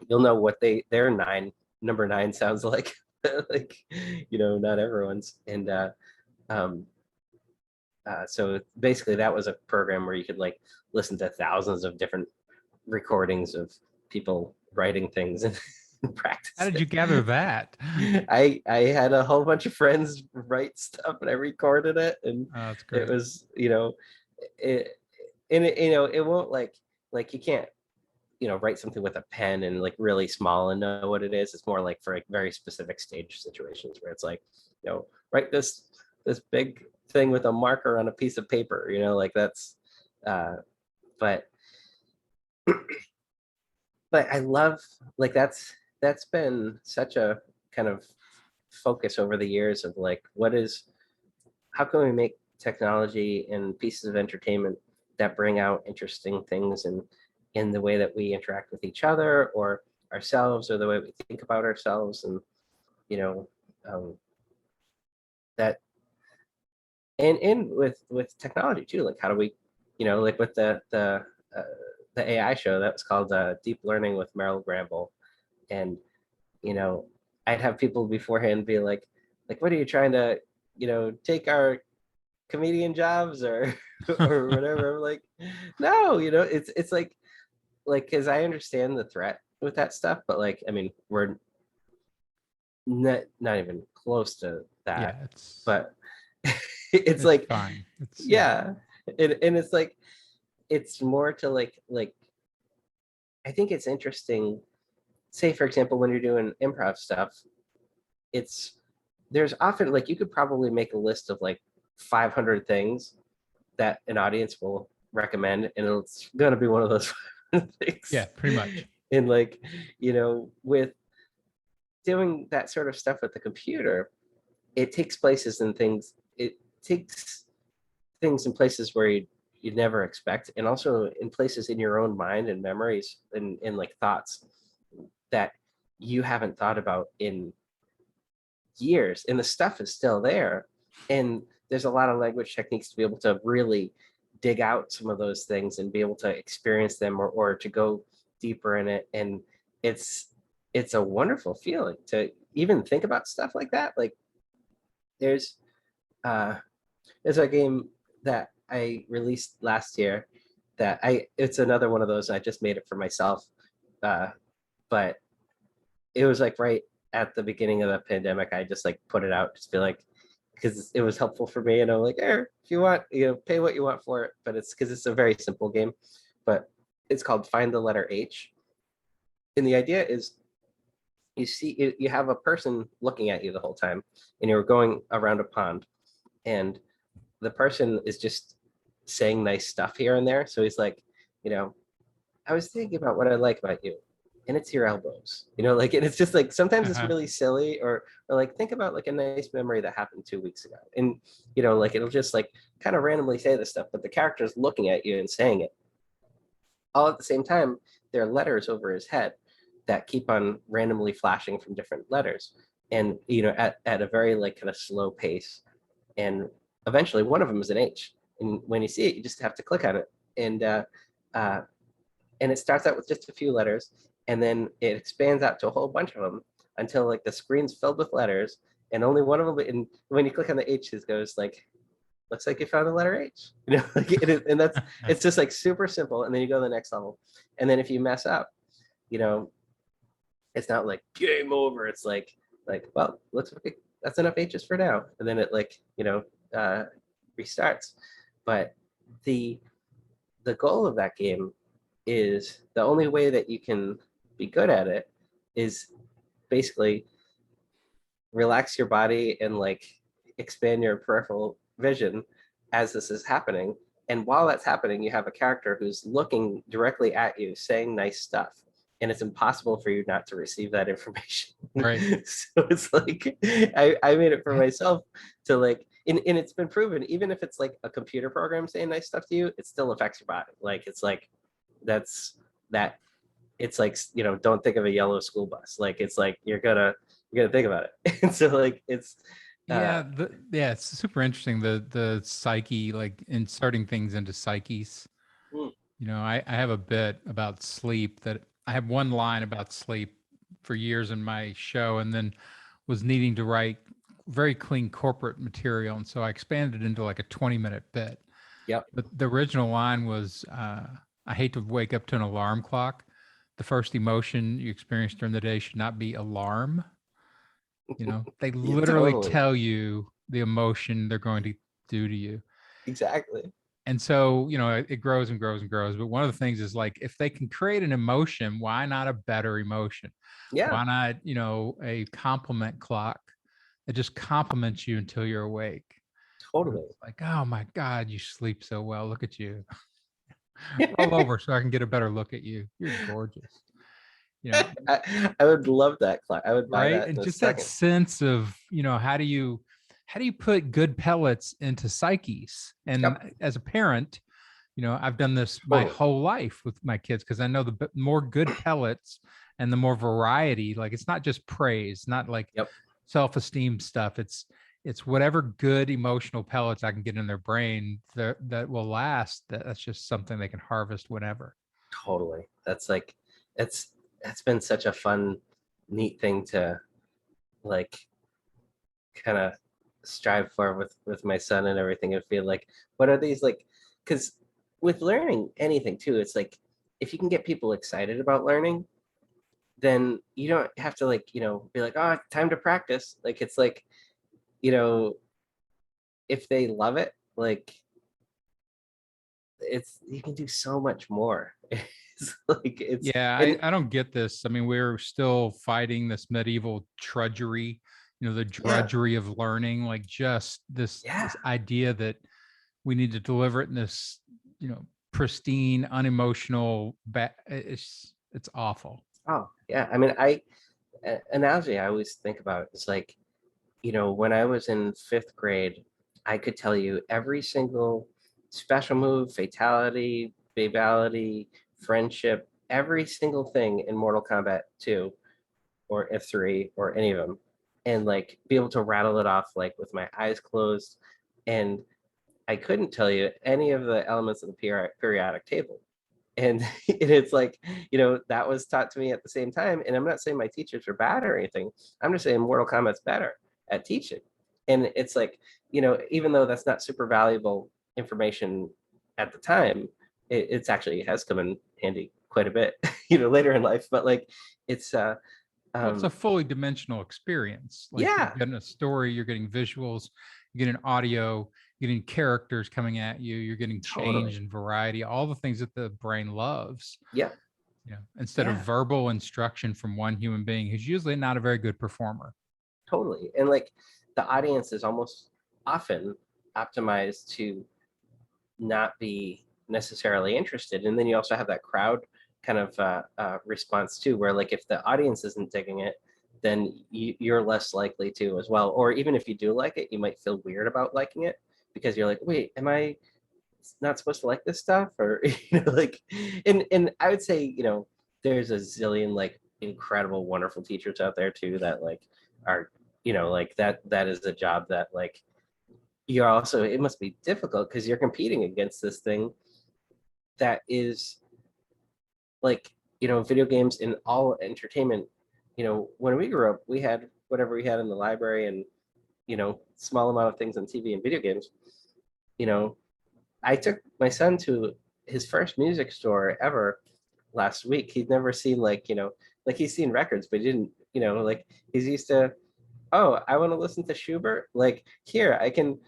You'll know what their number nine sounds like. Like, not everyone's. And um so basically that was a program where you could like listen to thousands of different recordings of people writing things and How practice did you it. gather that? I had a whole bunch of friends write stuff, and I recorded it, and Oh, that's it great. was it and it won't like you can't write something with a pen and like really small and know what it is. It's more like for like very specific stage situations where it's like, write this big thing with a marker on a piece of paper, like that's but I love, like that's been such a kind of focus over the years of like how can we make technology and pieces of entertainment that bring out interesting things in the way that we interact with each other, or ourselves or the way we think about ourselves, and you know, that, and with technology too, like how do we, like with the AI show that was called Deep Learning with Meryl Gramble, and I'd have people beforehand be like, what are you trying to, take our comedian jobs or or whatever. I'm like, no, it's like because I understand the threat with that stuff, but like, I mean, we're not even close to that. Yeah, it's But it's like fine. It's yeah. And it's like it's more to like I think it's interesting. Say for example, when you're doing improv stuff, there's often like you could probably make a list of like 500 things that an audience will recommend, and it's going to be one of those things. Yeah, pretty much. And like, with doing that sort of stuff with the computer, it takes places and things. It takes things in places where you'd never expect, and also in places in your own mind and memories and like thoughts that you haven't thought about in years, and the stuff is still there. And there's a lot of language techniques to be able to really dig out some of those things and be able to experience them, or to go deeper in it. And it's a wonderful feeling to even think about stuff like that. Like there's a game that I released last year that it's another one of those, I just made it for myself, but it was like right at the beginning of the pandemic. I just like put it out, just be like, because it was helpful for me, and I'm like, if you want, pay what you want for it. But it's because it's a very simple game, but it's called Find the Letter H. And the idea is you have a person looking at you the whole time, and you're going around a pond, and the person is just saying nice stuff here and there. So he's like, I was thinking about what I like about you, and it's your elbows, like, and it's just like, sometimes it's really silly, or like, think about like a nice memory that happened 2 weeks ago. And, like, it'll just like kind of randomly say this stuff, but the character's looking at you and saying it all at the same time. There are letters over his head that keep on randomly flashing from different letters, and, at a very like kind of slow pace. And eventually one of them is an H. And when you see it, you just have to click on it. And, and it starts out with just a few letters, and then it expands out to a whole bunch of them until like the screen's filled with letters, and only one of them. And when you click on the H's, goes like, looks like you found the letter H. Like and that's it's just like super simple. And then you go to the next level, and then if you mess up, it's not like game over. It's like well, looks like that's enough H's for now, and then it like restarts. But the goal of that game is, the only way that you can be good at it is basically relax your body and like expand your peripheral vision as this is happening. And while that's happening, you have a character who's looking directly at you, saying nice stuff, and it's impossible for you not to receive that information. Right. So it's like, I made it for myself to like, and it's been proven, even if it's like a computer program saying nice stuff to you, it still affects your body. Like, it's like, it's like, don't think of a yellow school bus. Like, it's like, you're gonna think about it. And so like, it's it's super interesting, the psyche, like inserting things into psyches. I have a bit about sleep, that I have one line about sleep for years in my show, and then was needing to write very clean corporate material, and so I expanded into like a 20-minute bit. Yep. But the original line was, I hate to wake up to an alarm clock. The first emotion you experience during the day should not be alarm. They literally totally tell you the emotion they're going to do to you. Exactly. And so, it grows and grows and grows. But one of the things is like, if they can create an emotion, why not a better emotion? Yeah. Why not, a compliment clock that just compliments you until you're awake? Totally. Like, oh my God, you sleep so well. Look at you. Roll over so I can get a better look at you. You're gorgeous. I would love that. I would buy that. And just that sense of, how do you put good pellets into psyches? And as a parent, I've done this my Totally. whole life with my kids, because I know the more good pellets and the more variety, like it's not just praise, not like Yep. self-esteem stuff. It's whatever good emotional pellets I can get in their brain that will last. That's just something they can harvest whenever. Totally. That's like, that's been such a fun, neat thing to like kind of strive for with my son and everything, and feel like, what are these like, because with learning anything too, it's like, if you can get people excited about learning, then you don't have to like, be like, oh, time to practice. Like, it's like, you know if they love it, like, you can do so much more. It's like, it's Yeah, and I don't get this. I mean, we're still fighting this medieval drudgery, the yeah, drudgery of learning, like just yeah. this idea that we need to deliver it in this, pristine, unemotional, it's awful. Oh yeah, I mean, analogy I always think about is like, when I was in fifth grade, I could tell you every single special move, fatality, babality, friendship, every single thing in Mortal Kombat 2 or F3 or any of them, and like be able to rattle it off like with my eyes closed. And I couldn't tell you any of the elements of the periodic table. And it's like, that was taught to me at the same time. And I'm not saying my teachers are bad or anything. I'm just saying Mortal Kombat's better at teaching. And it's like, even though that's not super valuable information at the time, it's actually has come in handy quite a bit, later in life. But like, it's Well, it's a um fully dimensional experience. Like you're yeah, getting a story, you're getting visuals, you're getting audio, you're getting characters coming at you, you're getting change totally. and variety, all the things that the brain loves. Yep. Instead of Yeah, verbal instruction from one human being who's usually not a very good performer. totally. And like, the audience is almost often optimized to not be necessarily interested. And then you also have that crowd kind of response too, where like, if the audience isn't digging it, then you're less likely to as well. Or even if you do like it, you might feel weird about liking it, because you're like, wait, am I not supposed to like this stuff? Or like, and I would say, there's a zillion like incredible, wonderful teachers out there too, that like are, like, that is a job that like, you're also, it must be difficult because you're competing against this thing that is like, video games in all entertainment. When we grew up, we had whatever we had in the library, and small amount of things on TV and video games. you know I took my son to his first music store ever last week. He'd never seen, like, like, he's seen records, but he didn't, like, he's used to, oh, I want to listen to Schubert. Like, here, I can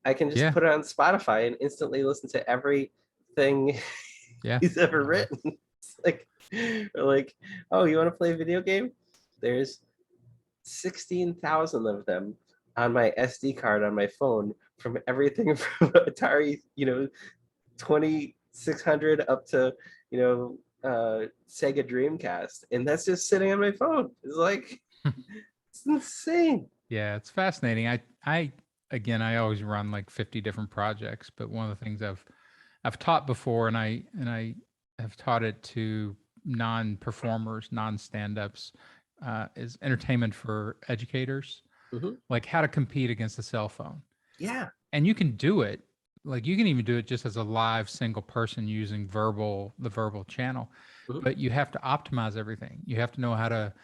just Yeah. put it on Spotify and instantly listen to everything Yeah. he's ever written. It's like, oh, you want to play a video game? There's 16,000 of them on my SD card on my phone, from everything from Atari, 2600 up to, Sega Dreamcast, and that's just sitting on my phone. It's like, it's insane. Yeah, it's fascinating. Again, I always run like 50 different projects, but one of the things I've taught before, and I have taught it to non-performers, non-stand-ups, is entertainment for educators, Mhm. like how to compete against a cell phone. Yeah. And you can do it. Like you can even do it just as a live single person using the verbal channel, Mhm. but you have to optimize everything. You have to know how to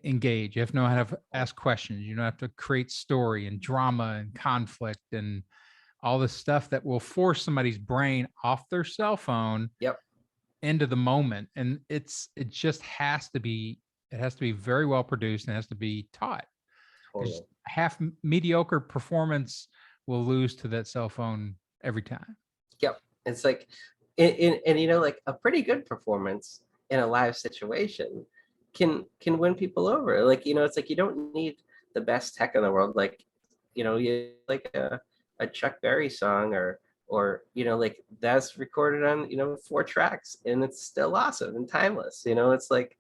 engage. You have to know how to ask questions. You know, have to create story and drama and conflict and all this stuff that will force somebody's brain off their cell phone Yep. into the moment. And it just it has to be very well produced, and it has to be taught, because Totally. mediocre performance will lose to that cell phone every time. Yep. It's like, and like, a pretty good performance in a live situation can win people over. Like, it's like, you don't need the best tech in the world. Like, you like a Chuck Berry song, or like, that's recorded on 4 tracks, and it's still awesome and timeless. It's like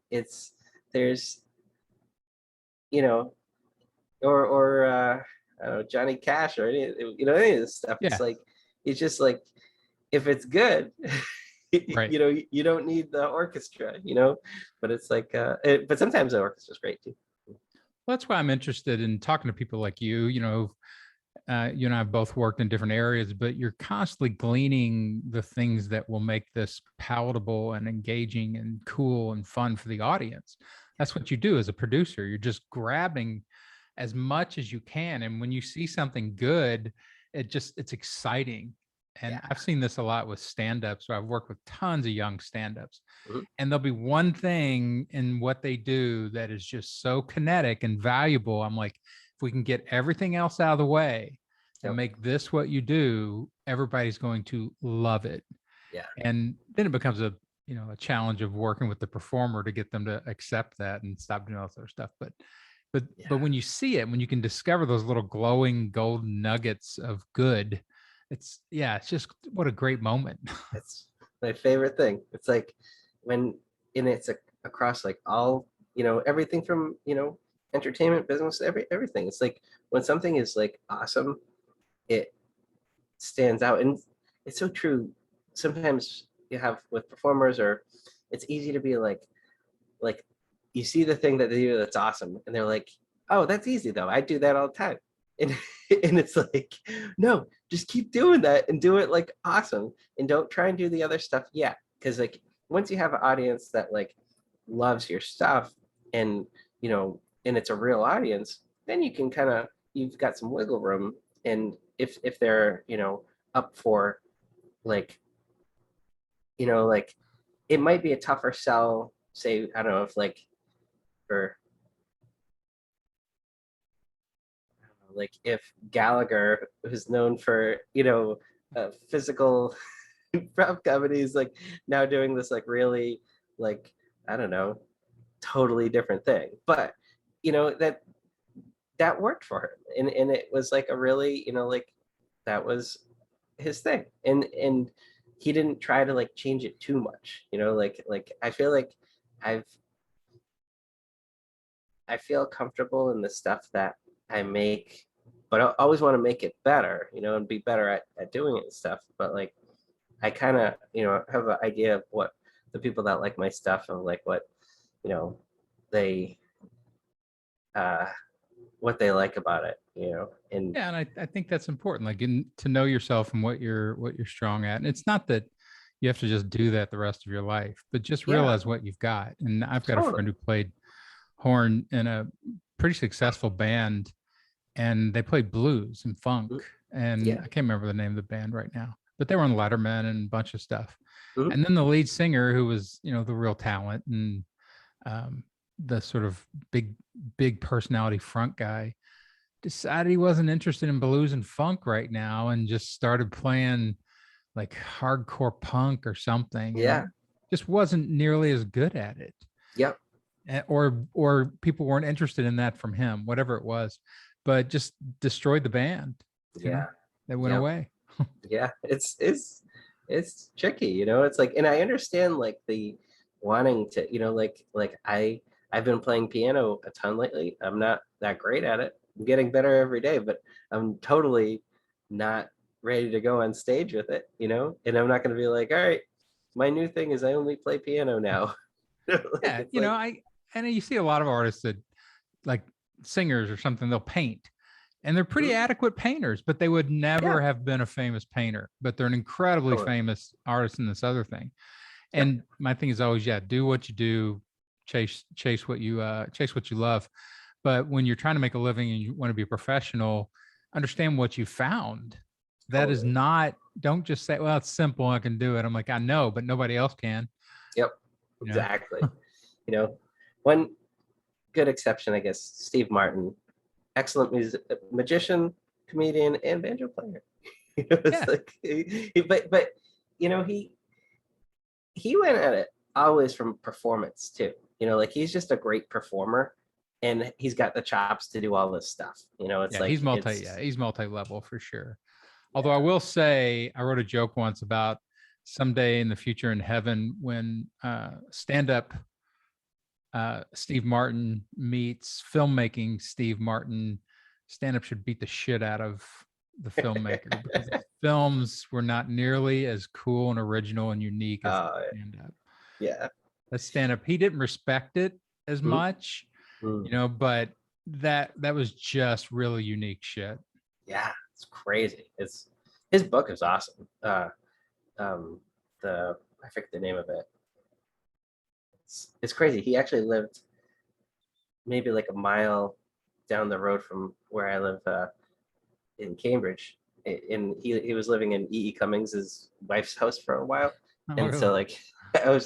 it's there's you know or I don't know, Johnny Cash, or any of this stuff. It's Yeah. like, it's just like, if it's good, Right. you don't need the orchestra, but it's like, but sometimes the orchestra's great too. Well, that's why I'm interested in talking to people like you. You and I have both worked in different areas, but you're constantly gleaning the things that will make this palatable and engaging and cool and fun for the audience. That's what you do as a producer. You're just grabbing as much as you can. And when you see something good, it's exciting. And Yeah. I've seen this a lot with stand-ups. So I've worked with tons of young stand-ups. Mhm. And there'll be one thing in what they do that is just so kinetic and valuable. I'm like, if we can get everything else out of the way and Yep. make this what you do, everybody's going to love it. Yeah. And then it becomes a challenge of working with the performer to get them to accept that and stop doing all this other stuff. But when you see it, when you can discover those little glowing golden nuggets of good, it's just what a great moment. It's my favorite thing. It's like when, and it's across like all, everything from, entertainment, business, everything. It's like when something is like awesome, it stands out. And it's so true. Sometimes you have with performers, or it's easy to be like you see the thing that they do that's awesome, and they're like, oh, that's easy though. I do that all the time. And and it's like, no, just keep doing that and do it like awesome. And don't try and do the other stuff yet. Because like once you have an audience that like loves your stuff, and and it's a real audience, then you can kind of, you've got some wiggle room. And if they're, up for like, like it might be a tougher sell, say, I don't know, if like for, like if Gallagher, who's known for, physical prop comedies, like now doing this like really, like, I don't know, totally different thing. But that worked for him, and it was like a really, like that was his thing. And he didn't try to like change it too much, like I feel like I've I feel comfortable in the stuff that I make, but I always want to make it better, and be better at doing it and stuff. But like, I kind of, have an idea of what the people that like my stuff, and like you know, they, uh, what they like about it, and Yeah, and I think that's important, like to know yourself and what you're strong at. And it's not that you have to just do that the rest of your life, but just yeah, realize what you've got. And I've got a totally. friend who played horn in a pretty successful band, and they played blues and funk. Mm, And yeah. I can't remember the name of the band right now, but they were on Letterman and a bunch of stuff. Mhm. And then the lead singer, who was, the real talent and the sort of big personality front guy, decided he wasn't interested in blues and funk right now and just started playing like hardcore punk or something, Yeah. and just wasn't nearly as good at it. Yep. Or people weren't interested in that from him, whatever it was, but just destroyed the band. Yeah. They went Yep. away. Yeah. It's tricky, it's like, and I understand like the wanting to, like I've been playing piano a ton lately. I'm not that great at it. I'm getting better every day, but I'm totally not ready to go on stage with it, and I'm not going to be like, all right, my new thing is I only play piano now. Like Yeah, it's like, and you see a lot of artists that, like singers or something, they'll paint and they're pretty mhm, adequate painters, but they would yeah, never have been a famous painter, but they're an incredibly totally. famous artist in this other thing. Yep. And my thing is always, do what you do, chase what you love. But when you're trying to make a living and you want to be a professional, understand what you found. That is Totally. not, don't just say, well, it's simple, I can do it. I'm like, I know, but nobody else can, Yep. you know? Exactly. One good exception, I guess, Steve Martin, excellent magician, comedian, and banjo player. It's Yeah. like, but he went at it always from performance too. Like he's just a great performer, and he's got the chops to do all this stuff. It's Yeah. like He's multi-level for sure. Although I yeah, will say, I wrote a joke once about someday in the future in heaven when stand-up Steve Martin meets filmmaking Steve Martin, stand-up should beat the shit out of the filmmaker, because his films were not nearly as cool and original and unique as stand-up. Yeah. That stand-up, he didn't respect it as Mhm. much, Mm. you know, but that was just really unique shit. Yeah, it's crazy. His book is awesome. I forget the name of it. It's crazy. He actually lived maybe like a mile down the road from where I live in Cambridge. And he was living in E. Cummings's wife's house for a while. Oh, And so really? like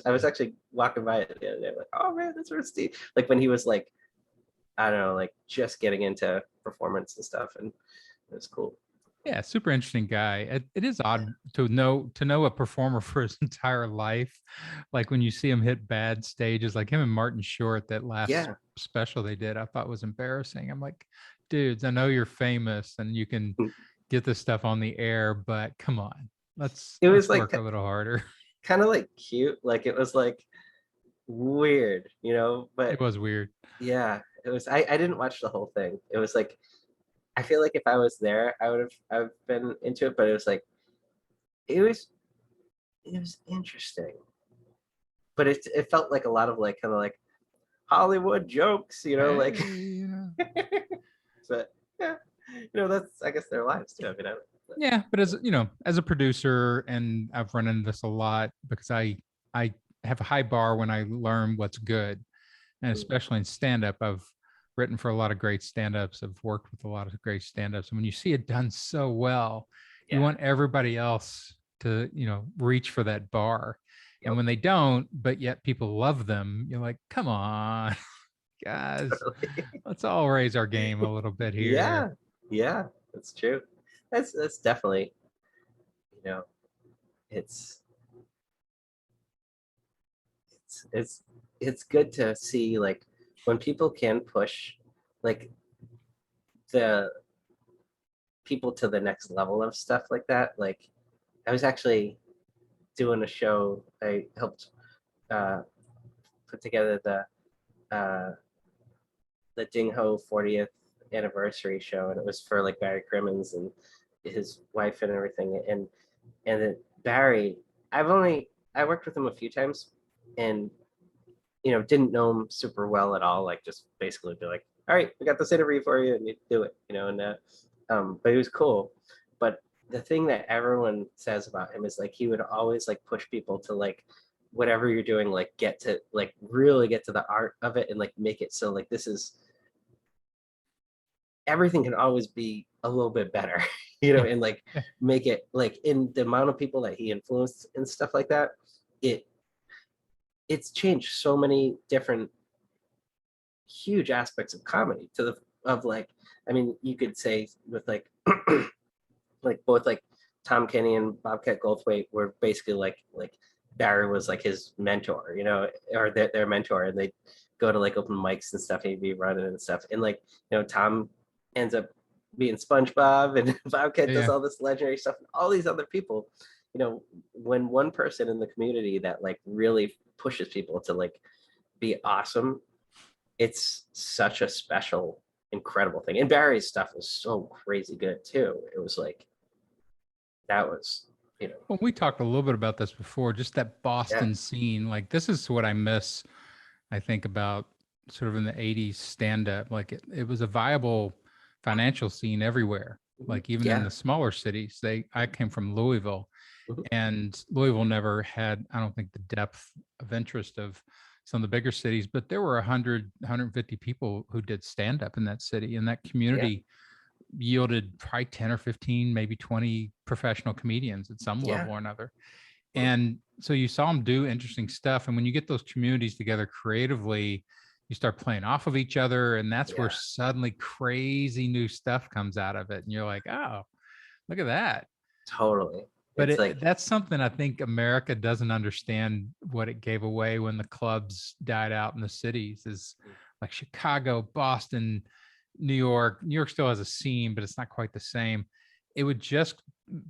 I was actually walking by it the other day, like, oh man, that's where Steve, like when he was like, I don't know, like just getting into performance and stuff, and it was cool. Yeah, super interesting guy. It is odd to know a performer for his entire life. Like when you see him hit bad stages, like him and Martin Short, that last Yeah. special they did, I thought was embarrassing. I'm like, dudes, I know you're famous and you can get this stuff on the air, but come on, let's It was work like a little harder. kind of like cute, like it was like weird, but It was weird. yeah, it was. I didn't watch the whole thing. It was like I feel like if I was there, I've been into it, but it was like it was it was interesting, but it felt like a lot of like kind of like Hollywood jokes, like Hey, you know. but yeah, that's I guess their lives too. I mean, Yeah, but as you know, as a producer, and I've run into this a lot because I have a high bar when I learn what's good, and especially in stand-up, I've written for a lot of great stand-ups. I've worked with a lot of great stand-ups, and when you see it done so well, you yeah, want everybody else to reach for that bar, and yep, when they don't, but yet people love them, you're like, come on, guys, totally. let's all raise our game a little bit here. Yeah, yeah, that's true. That's definitely, you know, it's it's it's good to see like when people can push like the people to the next level of stuff like that. Like I was actually doing a show. I helped uh, put together uh, the Ding Ho 40th anniversary show, and it was for like Barry Crimmins and his wife and everything. And then Barry, I worked with him a few times, and didn't know him super well at all. Like just basically be like, all right, we got this interview for you, and you do it, but he was cool. But the thing that everyone says about him is like he would always like push people to like whatever you're doing, like get to like really get to the art of it and like make it so like this is everything can always be a little bit better, Yeah, and like yeah, make it like in the amount of people that he influenced and stuff like that, it it's changed so many different huge aspects of comedy to the of like I mean you could say with like like both like Tom Kenny and Bobcat Goldthwait were basically like Barry was like his mentor, or their mentor, and they go to like open mics and stuff, and he'd be running and stuff, and like Tom ends up being SpongeBob, and Bobcat does yeah. all this legendary stuff, and all these other people, when one person in the community that like really pushes people to like be awesome, it's such a special, incredible thing. And Barry's stuff was so crazy good too. It was like that was, Well, we talked a little bit about this before, just that yeah, Boston scene. Like, this is what I miss, I think, about sort of in the 80s stand up. Like, it was a viable financial scene everywhere. Like, even in yeah, the smaller cities, I came from Louisville, mhm, and Louisville never had, I don't think, the depth of interest of some of the bigger cities, but there were 150 people who did stand up in that city, and that yeah, community yielded probably 10 or 15, maybe 20 professional comedians at some yeah, level or another. mm, And so you saw them do interesting stuff. And when you get those communities together creatively, you start playing off of each other. And that's where yeah, suddenly crazy new stuff comes out of it. And you're like, oh, look at that. totally. But It's like, that's something I think America doesn't understand what it gave away when the clubs died out in the cities is like Chicago, Boston, New York. New York still has a scene, but it's not quite the same. It would just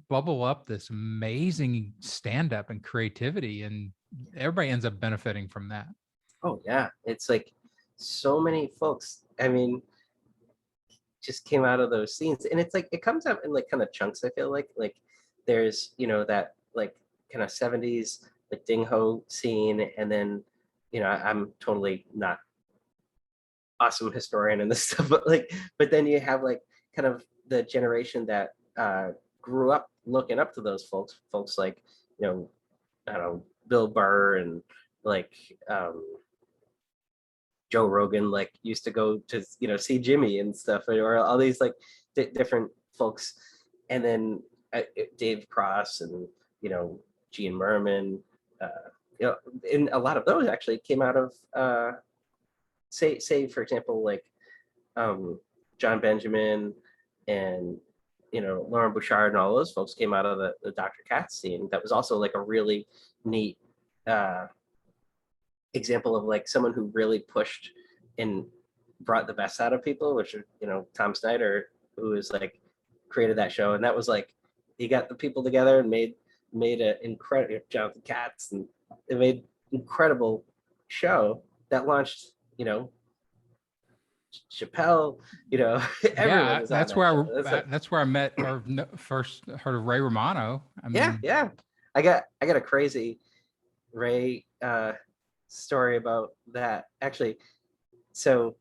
bubble up this amazing stand up and creativity, and everybody ends up benefiting from that. oh yeah, it's like so many folks. I mean, just came out of those scenes. And it's like it comes out in like kind of chunks. I feel like there's that like kind of 70s like ding ho scene, and then I'm totally not awesome historian and this stuff, but then you have like kind of the generation that grew up looking up to those folks like I don't know, Bill Burr and like Joe Rogan like used to go to see Jimmy and stuff, or all these like different folks, and then Dave Cross and Gene Merman, and a lot of those actually came out of say for example like John Benjamin and Lauren Bouchard and all those folks came out of the Dr. Katz scene. That was also like a really neat example of like someone who really pushed and brought the best out of people, which Tom Snyder, who is like created that show, and that was like he got the people together and made an incredible Jonathan Katz, and it made incredible show that launched Chappelle, everyone was on that's that where show. that's where I met or first heard of Ray Romano. I mean, yeah. I got a crazy Ray story about that actually. So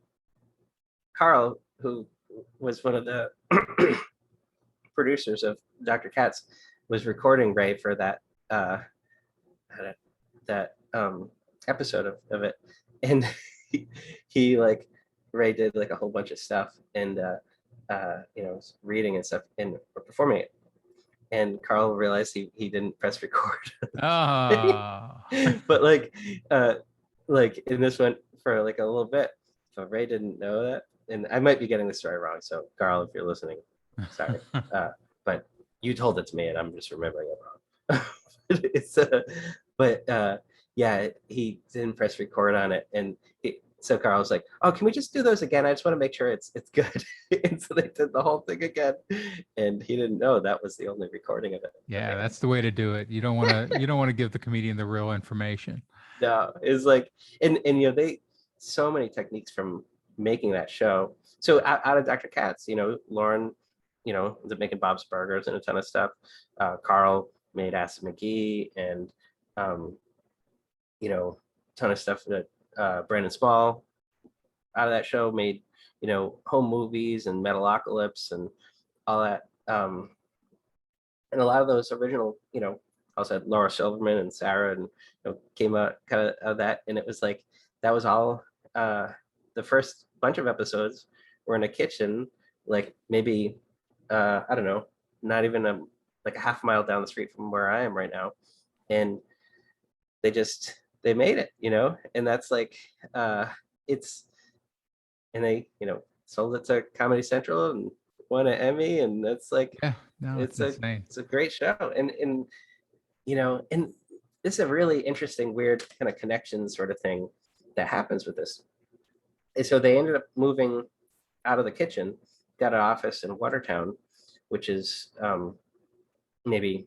Carl, who was one of the producers of Dr. Katz, was recording Ray for that episode of it, and he like Ray did like a whole bunch of stuff and was reading and stuff and performing it, and Carl realized he didn't press record. But like and this went for like a little bit, so Ray didn't know that, and I might be getting the story wrong, so Carl, if you're listening, sorry. But you told it to me and I'm just remembering it wrong. Yeah, he didn't press record on it, and so Carl was like, "Oh, can we just do those again? I just want to make sure it's good." And so they did the whole thing again, and he didn't know that was the only recording of it. Yeah, that's the way to do it. You don't want to give the comedian the real information. No, it's like, and they so many techniques from making that show. So out of Dr. Katz, Lauren, was making Bob's Burgers and a ton of stuff. Carl made Acid McGee and ton of stuff that Brandon Small out of that show made, home movies and Metalocalypse and all that. And a lot of those original, also had Laura Silverman and Sarah, and came out kind of that. And it was like, that was all the first bunch of episodes were in a kitchen, like maybe, I don't know, not even like a half mile down the street from where I am right now. And they made it, and that's like, it's, and they, sold it to Comedy Central and won an Emmy, and that's like, Yeah, no, it's insane. It's a great show. And and this is a really interesting, weird kind of connection sort of thing that happens with this. And so they ended up moving out of the kitchen, got an office in Watertown, which is maybe,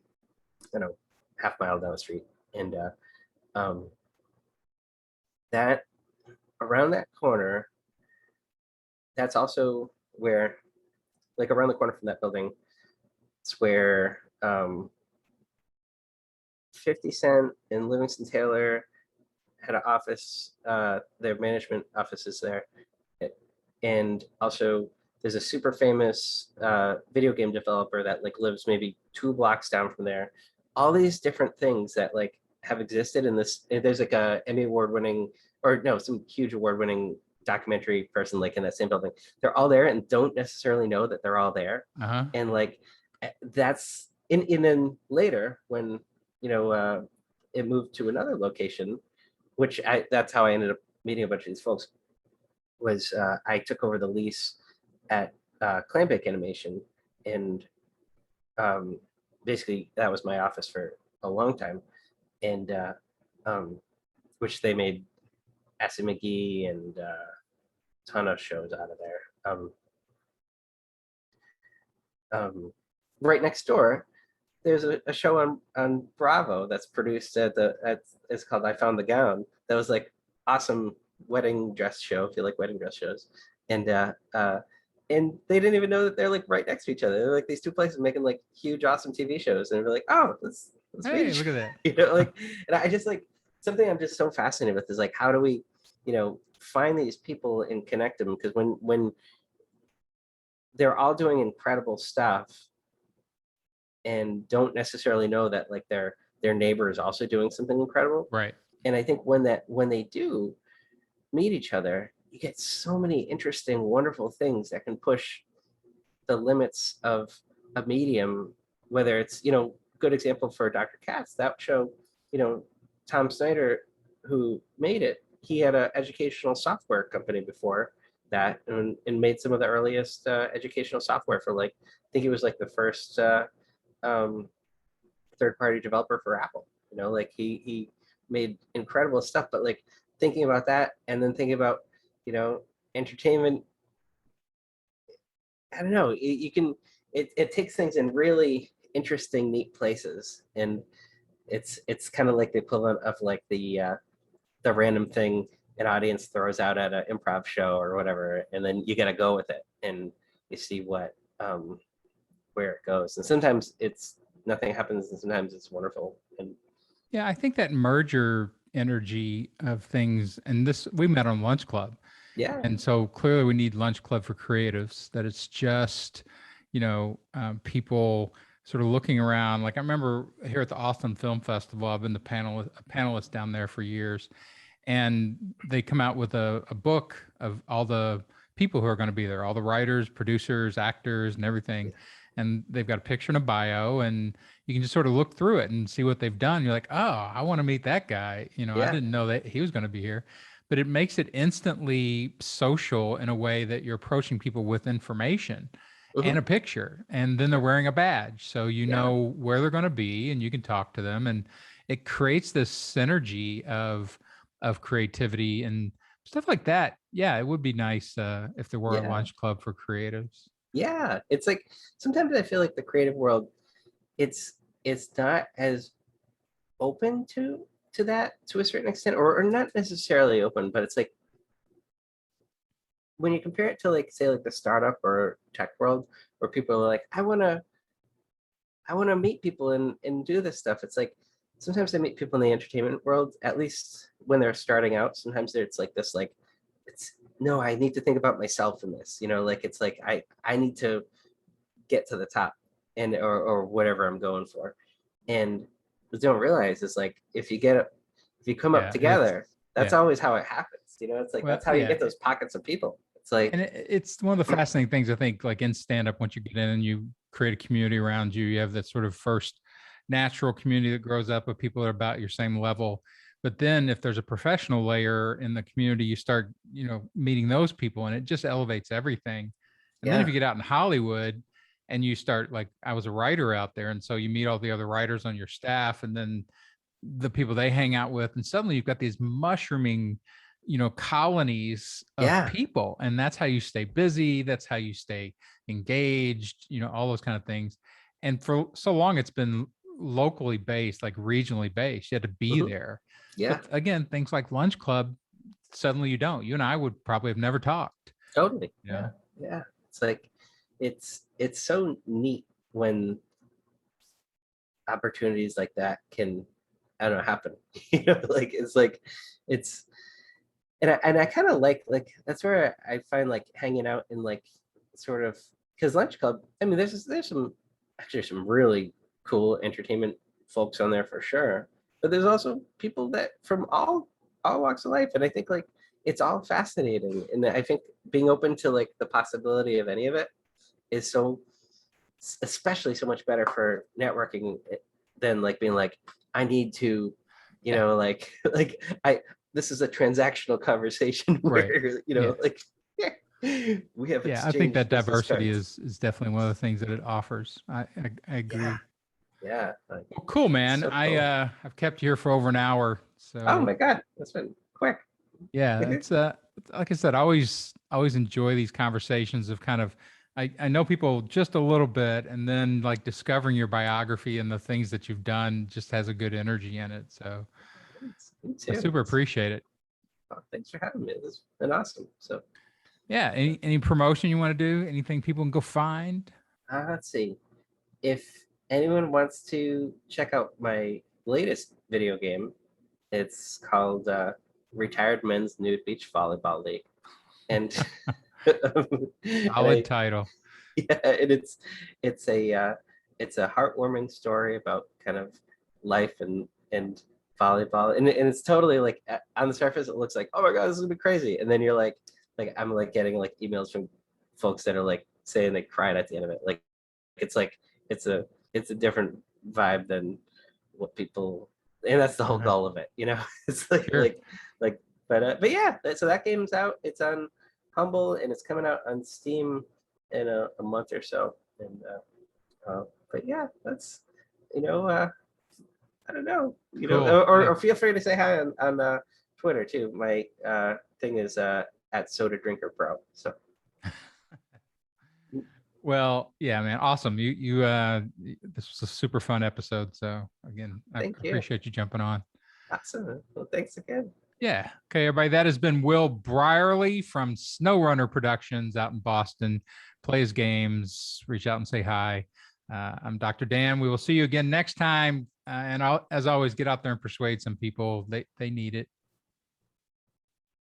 half mile down the street. And that around that corner, that's also where, like around the corner from that building, it's where 50 Cent and Livingston Taylor had an office, their management offices there. And also there's a super famous video game developer that like lives maybe 2 blocks down from there. All these different things that like have existed in this, there's like a Emmy award winning, or no, some huge award winning documentary person like in that same building. They're all there and don't necessarily know that they're all there. And like that's and then later when it moved to another location, which that's how I ended up meeting a bunch of these folks, was I took over the lease at Clambake Animation, and basically that was my office for a long time, and which they made Acid McGee and a ton of shows out of there. Right next door, there's a show on Bravo that's produced it's called I Found the Gown. That was like awesome wedding dress show, if you like wedding dress shows. And and they didn't even know that they're like right next to each other. They're like these two places making like huge, awesome TV shows, and they're like, oh, let's meet Hey, each look at other. that. You know, like, and I just like something I'm just so fascinated with is like, how do we, find these people and connect them? Because when they're all doing incredible stuff and don't necessarily know that like their neighbor is also doing something incredible. Right. And I think when they do meet each other, you get so many interesting, wonderful things that can push the limits of a medium, whether it's, good example for Dr. Katz, that show, Tom Snyder, who made it, he had an educational software company before that, and made some of the earliest educational software for like, I think he was like the first um, third-party developer for Apple. Like he made incredible stuff, but like thinking about that and then thinking about, entertainment, I don't know, you can, it takes things in really interesting, neat places. And it's kind of like the equivalent of like the random thing an audience throws out at an improv show or whatever, and then you got to go with it and you see where it goes. And sometimes it's nothing happens, and sometimes it's wonderful. And Yeah, I think that merger energy of things, and this we met on Lunch Club. yeah, And so clearly we need Lunch Club for creatives, that it's just, people sort of looking around. Like I remember here at the Austin Film Festival, I've been a panelist down there for years, and they come out with a book of all the people who are going to be there, all the writers, producers, actors, and everything. And they've got a picture and a bio, and you can just sort of look through it and see what they've done. You're like, oh, I want to meet that guy. I yeah, didn't know that he was going to be here. But it makes it instantly social in a way that you're approaching people with information and mhm, a picture, and then they're wearing a badge. So you yeah, know where they're going to be and you can talk to them. And it creates this synergy of creativity and stuff like that. Yeah, it would be nice if there were a yeah, lunch club for creatives. yeah. It's like sometimes I feel like the creative world, it's it's not as open to that to a certain extent, or not necessarily open, but it's like when you compare it to like say like the startup or tech world, where people are like, I want to meet people and do this stuff. It's like sometimes I meet people in the entertainment world, at least when they're starting out. Sometimes it's like this, like it's no, I need to think about myself in this. Like it's like I need to get to the top, and or whatever I'm going for. And what they don't realize is like if you come up Yeah, it's together, that's yeah. always how it happens. It's like Well, that's how you yeah. get those pockets of people. It's like And it's one of the fascinating things, I think, like in stand up, once you get in and you create a community around you, you have that sort of first natural community that grows up of people that are about your same level. But then if there's a professional layer in the community, you start, meeting those people, and it just elevates everything. And then if yeah, you get out in Hollywood and you start, like I was a writer out there, and so you meet all the other writers on your staff, and then the people they hang out with, and suddenly you've got these mushrooming colonies of yeah, people, and that's how you stay busy, that's how you stay engaged, all those kind of things. And for so long it's been locally based, like regionally based, you had to be mhm, there. yeah, But again, things like Lunch Club, suddenly you and I would probably have never talked, totally, you yeah, know yeah. It's like it's so neat when opportunities like that can, I don't know, happen. Like it's like it's and I kind of like that's where I find like hanging out in like sort of, because Lunch Club, I mean, there's some actually some really cool entertainment folks on there for sure, but there's also people that from all walks of life, and I think like it's all fascinating, and I think being open to like the possibility of any of it is so, especially so much better for networking than like being like, I need to, yeah, like like I this is a transactional conversation right, where, yeah, like we have yeah. I think that exchanged business diversity cards. is definitely one of the things that it offers. I Yeah, agree. yeah, like, Well, cool, it's man. so cool. I've kept you here for over an hour, Oh so my God, that's been quick. yeah, it's like I said, I always enjoy these conversations of kind of I know people just a little bit, and then like discovering your biography and the things that you've done just has a good energy in it. So Me I too. super appreciate it. Thanks for having me. This has been awesome. So Yeah. Any promotion you want to do? Anything people can go find? Let's see. If anyone wants to check out my latest video game, it's called Retired Men's Nude Beach Volleyball League. And, Solid title. yeah, and it's a heartwarming story about kind of life and volleyball, and it's totally like on the surface it looks like, oh my god, this is gonna be crazy, and then you're like I'm like getting like emails from folks that are like saying they cried at the end of it. It's like it's a it's a different vibe than what people, and that's the whole Uh-huh. goal of it, you know. It's like Sure. but yeah, so that game's out. It's on Humble and it's coming out on Steam in a month or so. And but yeah, that's you know I don't know, Cool. Yeah. or feel free to say hi on Twitter too. My thing is at Soda Drinker Pro. So Well, yeah, man. Awesome. This was a super fun episode. So again, I thank you. appreciate you jumping on. Awesome. Well, thanks again. Yeah. Okay, everybody. That has been Will Brierly from Snowrunner Productions out in Boston. Plays games. Reach out and say hi. I'm Dr. Dan. We will see you again next time. And as always, get out there and persuade some people. They need it.